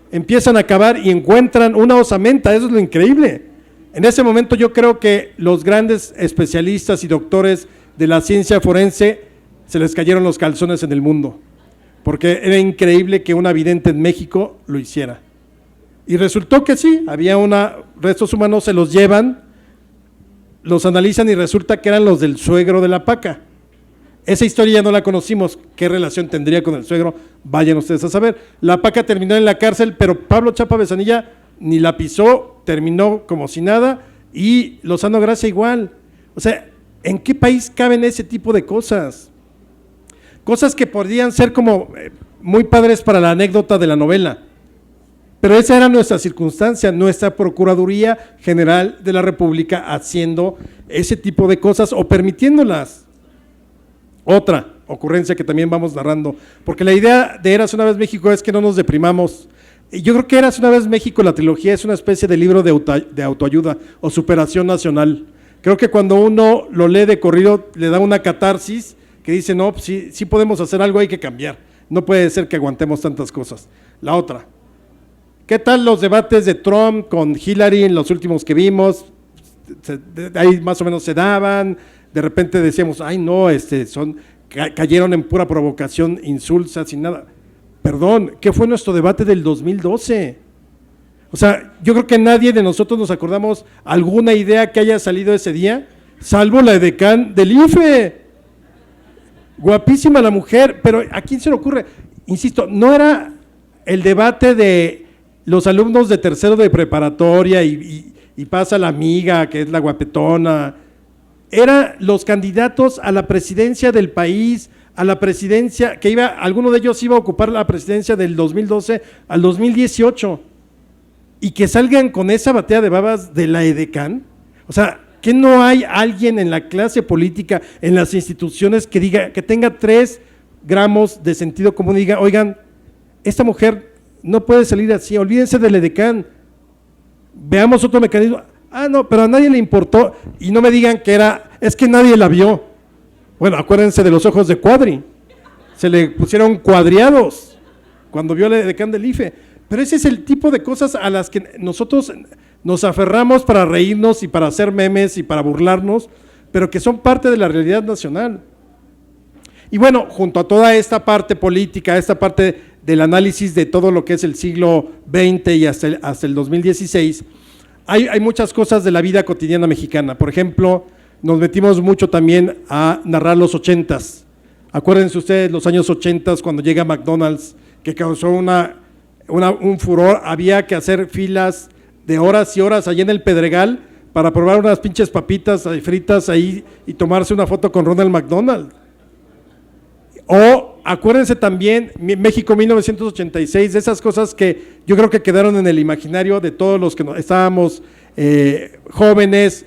S1: empiezan a cavar y encuentran una osamenta, eso es lo increíble. En ese momento yo creo que los grandes especialistas y doctores de la ciencia forense se les cayeron los calzones en el mundo, porque era increíble que una vidente en México lo hiciera. Y resultó que sí, había restos humanos, se los llevan, los analizan y resulta que eran los del suegro de la Paca. Esa historia ya no la conocimos, ¿qué relación tendría con el suegro? Vayan ustedes a saber. La Paca terminó en la cárcel, pero Pablo Chapa Besanilla ni la pisó, terminó como si nada, y Lozano Gracia igual. O sea, ¿en qué país caben ese tipo de cosas? Cosas que podrían ser como muy padres para la anécdota de la novela, pero esa era nuestra circunstancia, nuestra Procuraduría General de la República haciendo ese tipo de cosas o permitiéndolas. Otra ocurrencia que también vamos narrando, porque la idea de Érase una vez México es que no nos deprimamos. Yo creo que Érase una vez México, la trilogía, es una especie de libro de autoayuda o superación nacional. Creo que cuando uno lo lee de corrido le da una catarsis que dice, no, sí podemos hacer algo, hay que cambiar. No puede ser que aguantemos tantas cosas. La otra, ¿qué tal los debates de Trump con Hillary en los últimos que vimos? Ahí más o menos se daban. De repente decíamos, ay no, cayeron en pura provocación, insulsas y nada. Perdón, ¿qué fue nuestro debate del 2012? O sea, yo creo que nadie de nosotros nos acordamos alguna idea que haya salido ese día, salvo la edecán del IFE. Guapísima la mujer, pero ¿a quién se le ocurre? Insisto, no era el debate de los alumnos de tercero de preparatoria y pasa la amiga que es la guapetona. Eran los candidatos a la presidencia del país, a la presidencia, alguno de ellos iba a ocupar la presidencia del 2012 al 2018. y que salgan con esa batea de babas de la edecán. O sea, que no hay alguien en la clase política, en las instituciones que diga, que tenga 3 gramos de sentido común y diga, oigan, esta mujer no puede salir así, olvídense del edecán, veamos otro mecanismo. Ah, no, pero a nadie le importó, y no me digan que es que nadie la vio. Bueno, acuérdense de los ojos de Cuadri, se le pusieron cuadriados cuando vio el edecán del IFE, pero ese es el tipo de cosas a las que nosotros nos aferramos para reírnos y para hacer memes y para burlarnos, pero que son parte de la realidad nacional. Y bueno, junto a toda esta parte política, esta parte del análisis de todo lo que es el siglo XX y hasta el 2016, hay muchas cosas de la vida cotidiana mexicana. Por ejemplo, nos metimos mucho también a narrar los 80s. Acuérdense ustedes los años 80s cuando llega McDonald's, que causó un furor, había que hacer filas de horas y horas allá en el Pedregal para probar unas pinches papitas fritas ahí y tomarse una foto con Ronald McDonald. O acuérdense también México 1986, de esas cosas que yo creo que quedaron en el imaginario de todos los que estábamos jóvenes,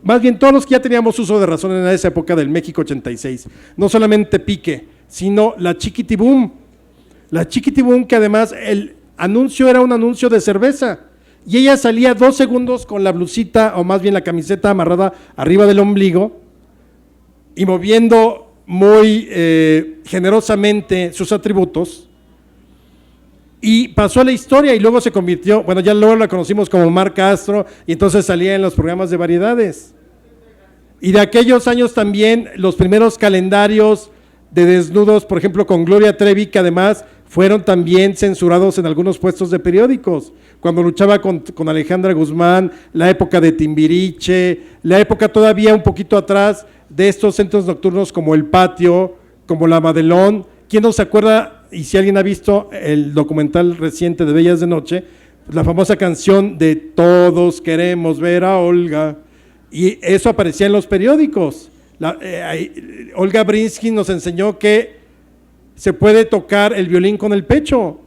S1: más bien todos los que ya teníamos uso de razón en esa época del México 86. No solamente Pique, sino la Chiquitibum. La Chiquitibum, que además el anuncio era un anuncio de cerveza y ella salía 2 segundos con la blusita o más bien la camiseta amarrada arriba del ombligo y moviendo muy generosamente sus atributos, y pasó a la historia y luego se convirtió, bueno, ya luego la conocimos como Mar Castro y entonces salía en los programas de variedades. Y de aquellos años también los primeros calendarios de desnudos, por ejemplo con Gloria Trevi, que además fueron también censurados en algunos puestos de periódicos, cuando luchaba con Alejandra Guzmán, la época de Timbiriche, la época todavía un poquito atrás de estos centros nocturnos como El Patio, como La Madelón. ¿Quién no se acuerda? Y si alguien ha visto el documental reciente de Bellas de Noche, la famosa canción de Todos queremos ver a Olga, y eso aparecía en los periódicos. Olga Brinsky nos enseñó que se puede tocar el violín con el pecho.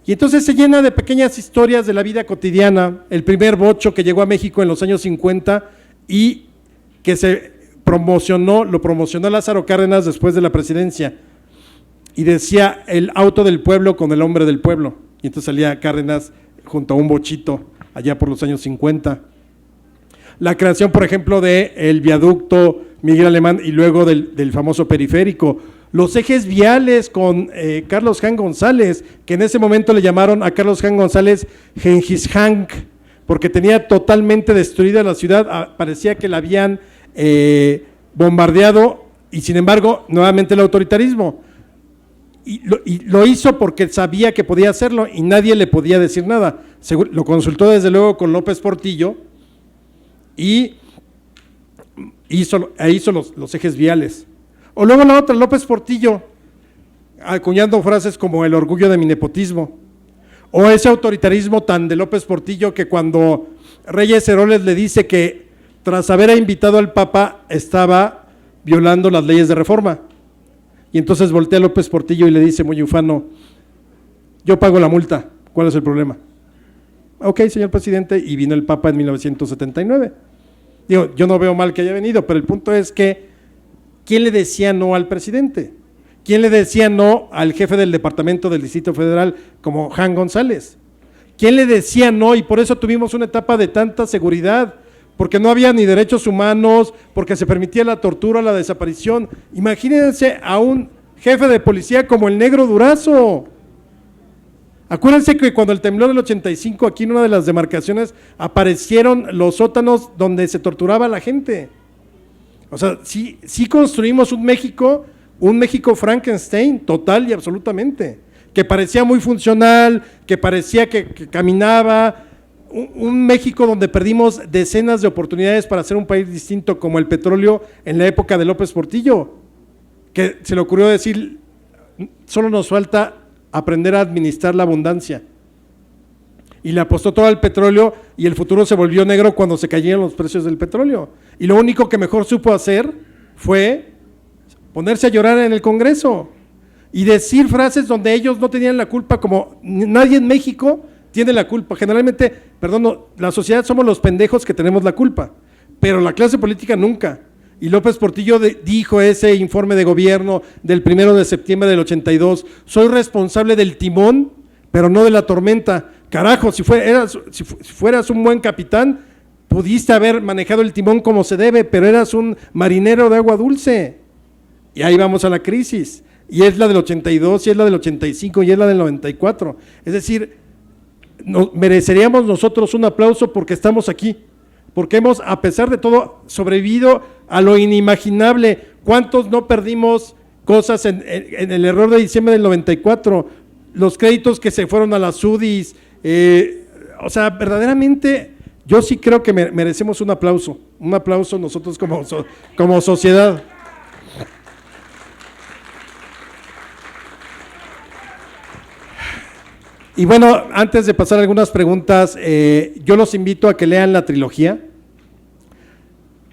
S1: Y entonces se llena de pequeñas historias de la vida cotidiana. El primer bocho que llegó a México en los años 50 y que lo promocionó Lázaro Cárdenas después de la presidencia, y decía el auto del pueblo con el hombre del pueblo, y entonces salía Cárdenas junto a un bochito allá por los años 50. La creación, por ejemplo, del viaducto Miguel Alemán y luego del famoso periférico, los ejes viales con Carlos Jan González, que en ese momento le llamaron a Carlos Jan González Gengis Hank, porque tenía totalmente destruida la ciudad, parecía que la habían bombardeado, y sin embargo, nuevamente el autoritarismo. Y lo hizo porque sabía que podía hacerlo y nadie le podía decir nada. Lo consultó desde luego con López Portillo y hizo los ejes viales. O luego la otra, López Portillo, acuñando frases como el orgullo de mi nepotismo, o ese autoritarismo tan de López Portillo que cuando Reyes Heroles le dice que tras haber invitado al Papa estaba violando las leyes de reforma. Y entonces voltea a López Portillo y le dice muy ufano, yo pago la multa, ¿cuál es el problema? Ok, señor presidente, y vino el Papa en 1979. Digo, yo no veo mal que haya venido, pero el punto es que, ¿quién le decía no al presidente? ¿Quién le decía no al jefe del departamento del Distrito Federal como Jan González? ¿Quién le decía no? Y por eso tuvimos una etapa de tanta seguridad, porque no había ni derechos humanos, porque se permitía la tortura, la desaparición. Imagínense a un jefe de policía como el Negro Durazo. Acuérdense que cuando el temblor del 85, aquí en una de las demarcaciones, aparecieron los sótanos donde se torturaba a la gente. O sea, sí construimos un México Frankenstein, total y absolutamente, que parecía muy funcional, que parecía que caminaba, un México donde perdimos decenas de oportunidades para hacer un país distinto, como el petróleo en la época de López Portillo, que se le ocurrió decir, solo nos falta aprender a administrar la abundancia, y le apostó todo al petróleo y el futuro se volvió negro cuando se cayeron los precios del petróleo, y lo único que mejor supo hacer fue ponerse a llorar en el Congreso y decir frases donde ellos no tenían la culpa, como nadie en México tiene la culpa. Generalmente, perdón, no, la sociedad somos los pendejos que tenemos la culpa, pero la clase política nunca. Y López Portillo dijo ese informe de gobierno del 1 de septiembre del 82, soy responsable del timón, pero no de la tormenta. Carajo, si fueras un buen capitán, pudiste haber manejado el timón como se debe, pero eras un marinero de agua dulce. Y ahí vamos a la crisis. Y es la del 82, y es la del 85, y es la del 94. Es decir, mereceríamos nosotros un aplauso porque estamos aquí, porque hemos, a pesar de todo, sobrevivido a lo inimaginable. ¿Cuántos no perdimos cosas en el error de diciembre del 94? Los créditos que se fueron a las UDIs, o sea, verdaderamente yo sí creo que merecemos un aplauso nosotros como sociedad. Y bueno, antes de pasar a algunas preguntas, yo los invito a que lean la trilogía,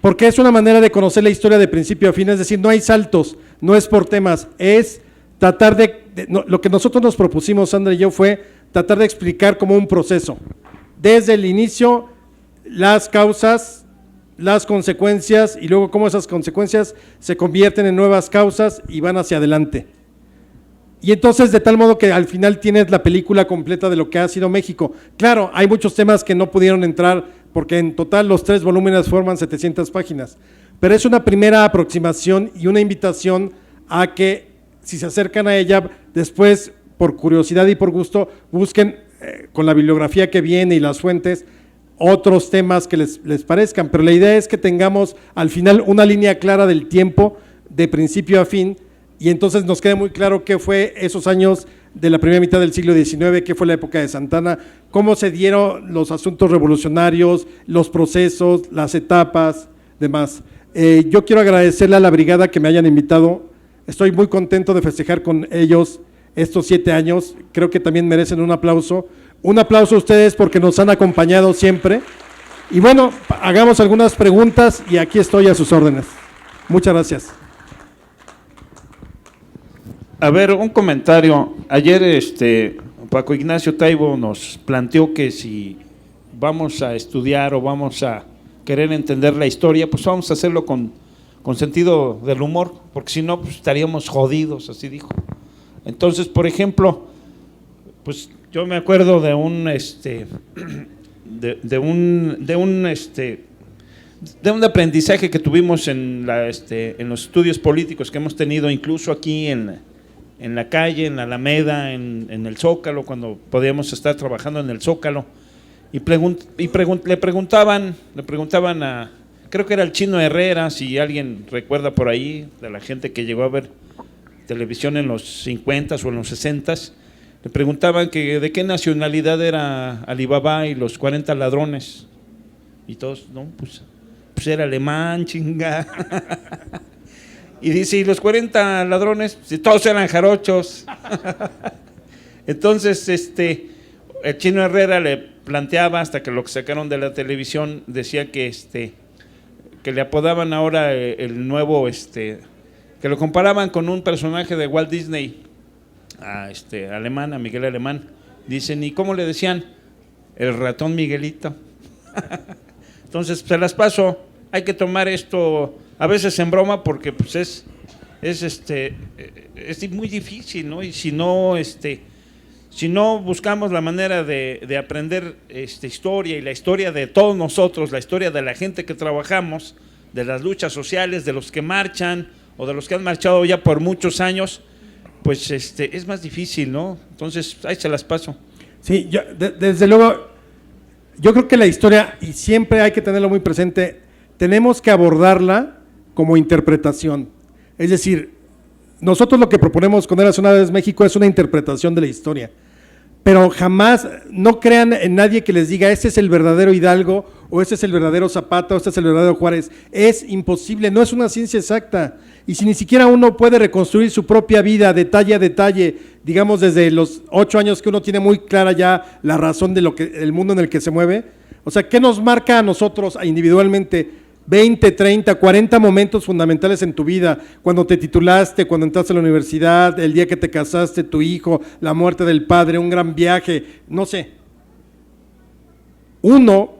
S1: porque es una manera de conocer la historia de principio a fin, es decir, no hay saltos, no es por temas, es tratar lo que nosotros nos propusimos, Sandra y yo, fue tratar de explicar como un proceso, desde el inicio, las causas, las consecuencias, y luego cómo esas consecuencias se convierten en nuevas causas y van hacia adelante. Y entonces, de tal modo que al final tienes la película completa de lo que ha sido México. Claro, hay muchos temas que no pudieron entrar, porque en total los 3 volúmenes forman 700 páginas, pero es una primera aproximación y una invitación a que, si se acercan a ella, después, por curiosidad y por gusto, busquen con la bibliografía que viene y las fuentes, otros temas que les parezcan, pero la idea es que tengamos al final una línea clara del tiempo, de principio a fin, y entonces nos quede muy claro qué fue esos años de la primera mitad del siglo XIX, qué fue la época de Santana, cómo se dieron los asuntos revolucionarios, los procesos, las etapas, demás. Yo quiero agradecerle a la brigada que me hayan invitado, estoy muy contento de festejar con ellos estos 7 años, creo que también merecen un aplauso a ustedes porque nos han acompañado siempre, y bueno, hagamos algunas preguntas y aquí estoy a sus órdenes. Muchas gracias.
S2: A ver, un comentario. Ayer Paco Ignacio Taibo nos planteó que si vamos a estudiar o vamos a querer entender la historia, pues vamos a hacerlo con sentido del humor, porque si no, pues estaríamos jodidos, así dijo. Entonces, por ejemplo, pues yo me acuerdo de un aprendizaje que tuvimos en los estudios políticos que hemos tenido, incluso aquí en la calle, en la Alameda, en el Zócalo, cuando podíamos estar trabajando en el Zócalo, y le preguntaban a, creo que era el Chino Herrera, si alguien recuerda por ahí, de la gente que llegó a ver televisión en los 50s o en los 60s, le preguntaban que de qué nacionalidad era Alibaba y los 40 ladrones, y todos, no, pues era alemán, chinga. Y dice, y los 40 ladrones, si todos eran jarochos. Entonces, el Chino Herrera le planteaba, hasta que lo sacaron de la televisión, decía que le apodaban ahora el nuevo, que lo comparaban con un personaje de Walt Disney, Alemán, a Miguel Alemán. Dicen, ¿y cómo le decían? El ratón Miguelito. Entonces, se las paso, hay que tomar esto a veces en broma, porque pues es muy difícil, ¿no? Y si no buscamos la manera de aprender historia, y la historia de todos nosotros, la historia de la gente que trabajamos, de las luchas sociales, de los que marchan o de los que han marchado ya por muchos años, pues es más difícil, ¿no? Entonces, ahí se las paso.
S1: Sí, desde luego, yo creo que la historia, y siempre hay que tenerlo muy presente, tenemos que abordarla como interpretación. Es decir, nosotros lo que proponemos con Érase una vez México es una interpretación de la historia, pero jamás, no crean en nadie que les diga, este es el verdadero Hidalgo, o este es el verdadero Zapata, o este es el verdadero Juárez. Es imposible, no es una ciencia exacta, y si ni siquiera uno puede reconstruir su propia vida detalle a detalle, digamos desde los 8 años que uno tiene muy clara ya la razón de el mundo en el que se mueve, o sea, ¿qué nos marca a nosotros individualmente? 20, 30, 40 momentos fundamentales en tu vida, cuando te titulaste, cuando entraste a la universidad, el día que te casaste, tu hijo, la muerte del padre, un gran viaje, no sé, uno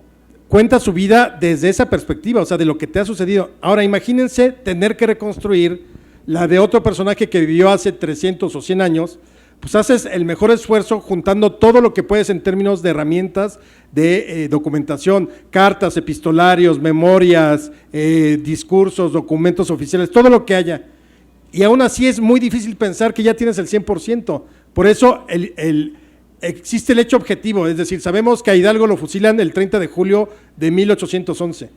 S1: cuenta su vida desde esa perspectiva, o sea, de lo que te ha sucedido. Ahora, imagínense tener que reconstruir la de otro personaje que vivió hace 300 o 100 años, pues haces el mejor esfuerzo juntando todo lo que puedes en términos de herramientas de documentación, cartas, epistolarios, memorias, discursos, documentos oficiales, todo lo que haya. Y aún así es muy difícil pensar que ya tienes el 100%. Por eso existe el hecho objetivo, es decir, sabemos que a Hidalgo lo fusilan el 30 de julio de 1811,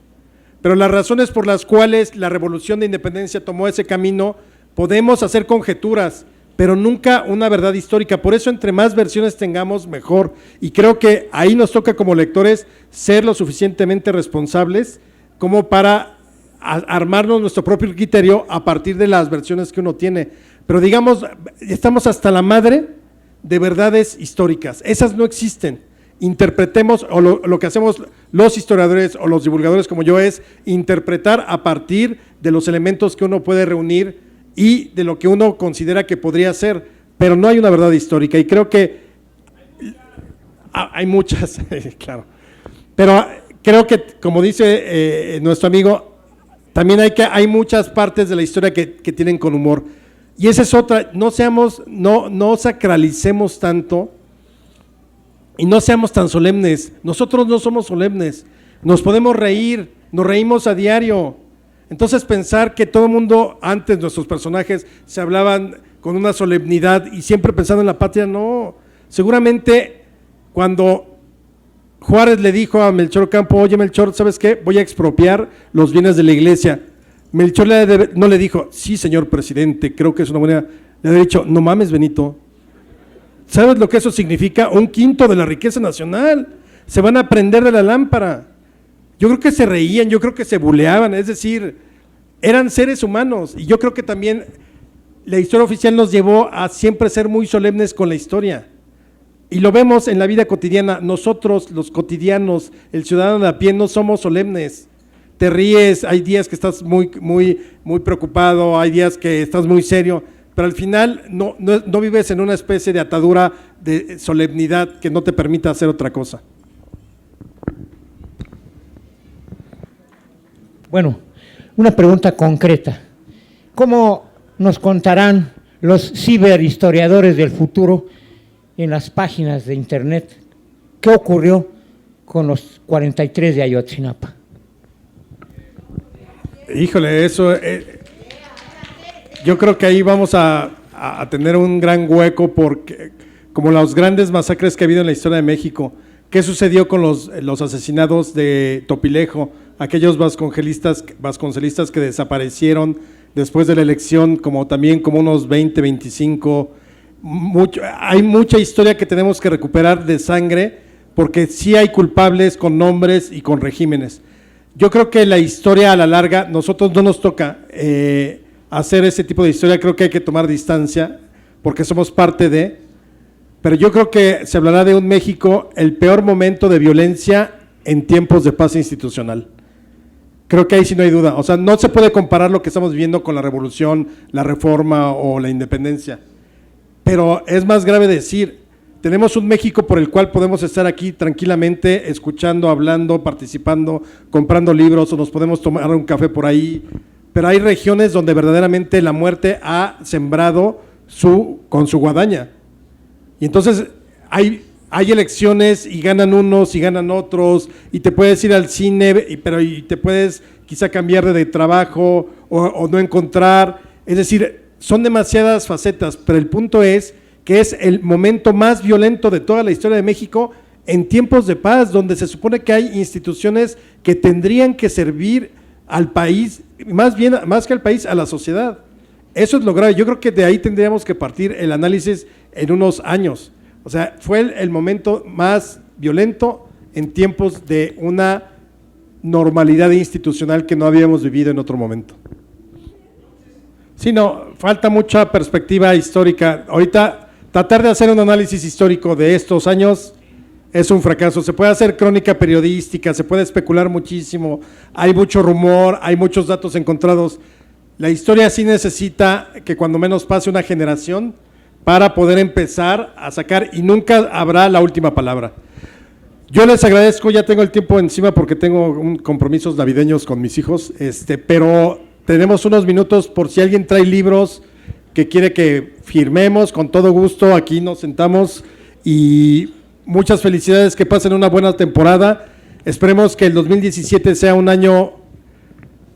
S1: pero las razones por las cuales la Revolución de Independencia tomó ese camino, podemos hacer conjeturas, pero nunca una verdad histórica. Por eso entre más versiones tengamos, mejor. Y creo que ahí nos toca como lectores ser lo suficientemente responsables como para armarnos nuestro propio criterio a partir de las versiones que uno tiene. Pero digamos, estamos hasta la madre de verdades históricas, esas no existen. Interpretemos, o lo que hacemos los historiadores o los divulgadores como yo es interpretar a partir de los elementos que uno puede reunir y de lo que uno considera que podría ser, pero no hay una verdad histórica, y creo que hay muchas, claro, pero creo que, como dice nuestro amigo, también hay muchas partes de la historia que tienen con humor, y esa es otra. No sacralicemos tanto y no seamos tan solemnes. Nosotros no somos solemnes, nos podemos reír, nos reímos a diario. Entonces pensar que todo el mundo, antes nuestros personajes se hablaban con una solemnidad y siempre pensando en la patria, no. Seguramente cuando Juárez le dijo a Melchor Ocampo, oye Melchor, ¿sabes qué? Voy a expropiar los bienes de la iglesia. Melchor no le dijo, sí señor presidente, creo que es una buena, le había dicho, no mames Benito, ¿sabes lo que eso significa? 1/5 de la riqueza nacional, se van a prender de la lámpara. Yo creo que se reían, yo creo que se buleaban, es decir, eran seres humanos, y yo creo que también la historia oficial nos llevó a siempre ser muy solemnes con la historia, y lo vemos en la vida cotidiana. Nosotros, los cotidianos, el ciudadano de a pie, no somos solemnes. Te ríes, hay días que estás muy preocupado, hay días que estás muy serio, pero al final no vives en una especie de atadura de solemnidad que no te permita hacer otra cosa.
S3: Bueno, una pregunta concreta. ¿Cómo nos contarán los ciberhistoriadores del futuro en las páginas de internet qué ocurrió con los 43 de Ayotzinapa?
S1: Híjole, eso, yo creo que ahí vamos a tener un gran hueco, porque como las grandes masacres que ha habido en la historia de México, ¿qué sucedió con los asesinados de Topilejo? Aquellos vasconcelistas que desaparecieron después de la elección, como también como unos 20, 25, hay mucha historia que tenemos que recuperar de sangre, porque sí hay culpables con nombres y con regímenes. Yo creo que la historia a la larga, nosotros no nos toca hacer ese tipo de historia, creo que hay que tomar distancia, porque somos parte de, pero yo creo que se hablará de un México, el peor momento de violencia en tiempos de paz institucional. Creo que ahí sí no hay duda, o sea, no se puede comparar lo que estamos viviendo con la revolución, la reforma o la independencia, pero es más grave decir, tenemos un México por el cual podemos estar aquí tranquilamente, escuchando, hablando, participando, comprando libros, o nos podemos tomar un café por ahí, pero hay regiones donde verdaderamente la muerte ha sembrado con su guadaña, y entonces hay elecciones y ganan unos y ganan otros, y te puedes ir al cine, pero te puedes quizá cambiar de trabajo o no encontrar, es decir, son demasiadas facetas, pero el punto es que es el momento más violento de toda la historia de México en tiempos de paz, donde se supone que hay instituciones que tendrían que servir al país, más que al país, a la sociedad. Eso es lo grave. Yo creo que de ahí tendríamos que partir el análisis en unos años. O sea, fue el momento más violento en tiempos de una normalidad institucional que no habíamos vivido en otro momento. Sí, no, falta mucha perspectiva histórica. Ahorita, tratar de hacer un análisis histórico de estos años es un fracaso. Se puede hacer crónica periodística, se puede especular muchísimo, hay mucho rumor, hay muchos datos encontrados. La historia sí necesita que cuando menos pase una generación para poder empezar a sacar, y nunca habrá la última palabra. Yo les agradezco, ya tengo el tiempo encima porque tengo compromisos navideños con mis hijos, pero tenemos unos minutos por si alguien trae libros que quiere que firmemos, con todo gusto, aquí nos sentamos y muchas felicidades, que pasen una buena temporada. Esperemos que el 2017 sea un año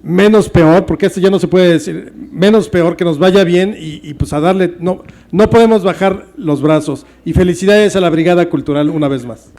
S1: menos peor, porque ya no se puede decir, menos peor, que nos vaya bien y pues a darle, no podemos bajar los brazos. Y felicidades a la Brigada Cultural una vez más.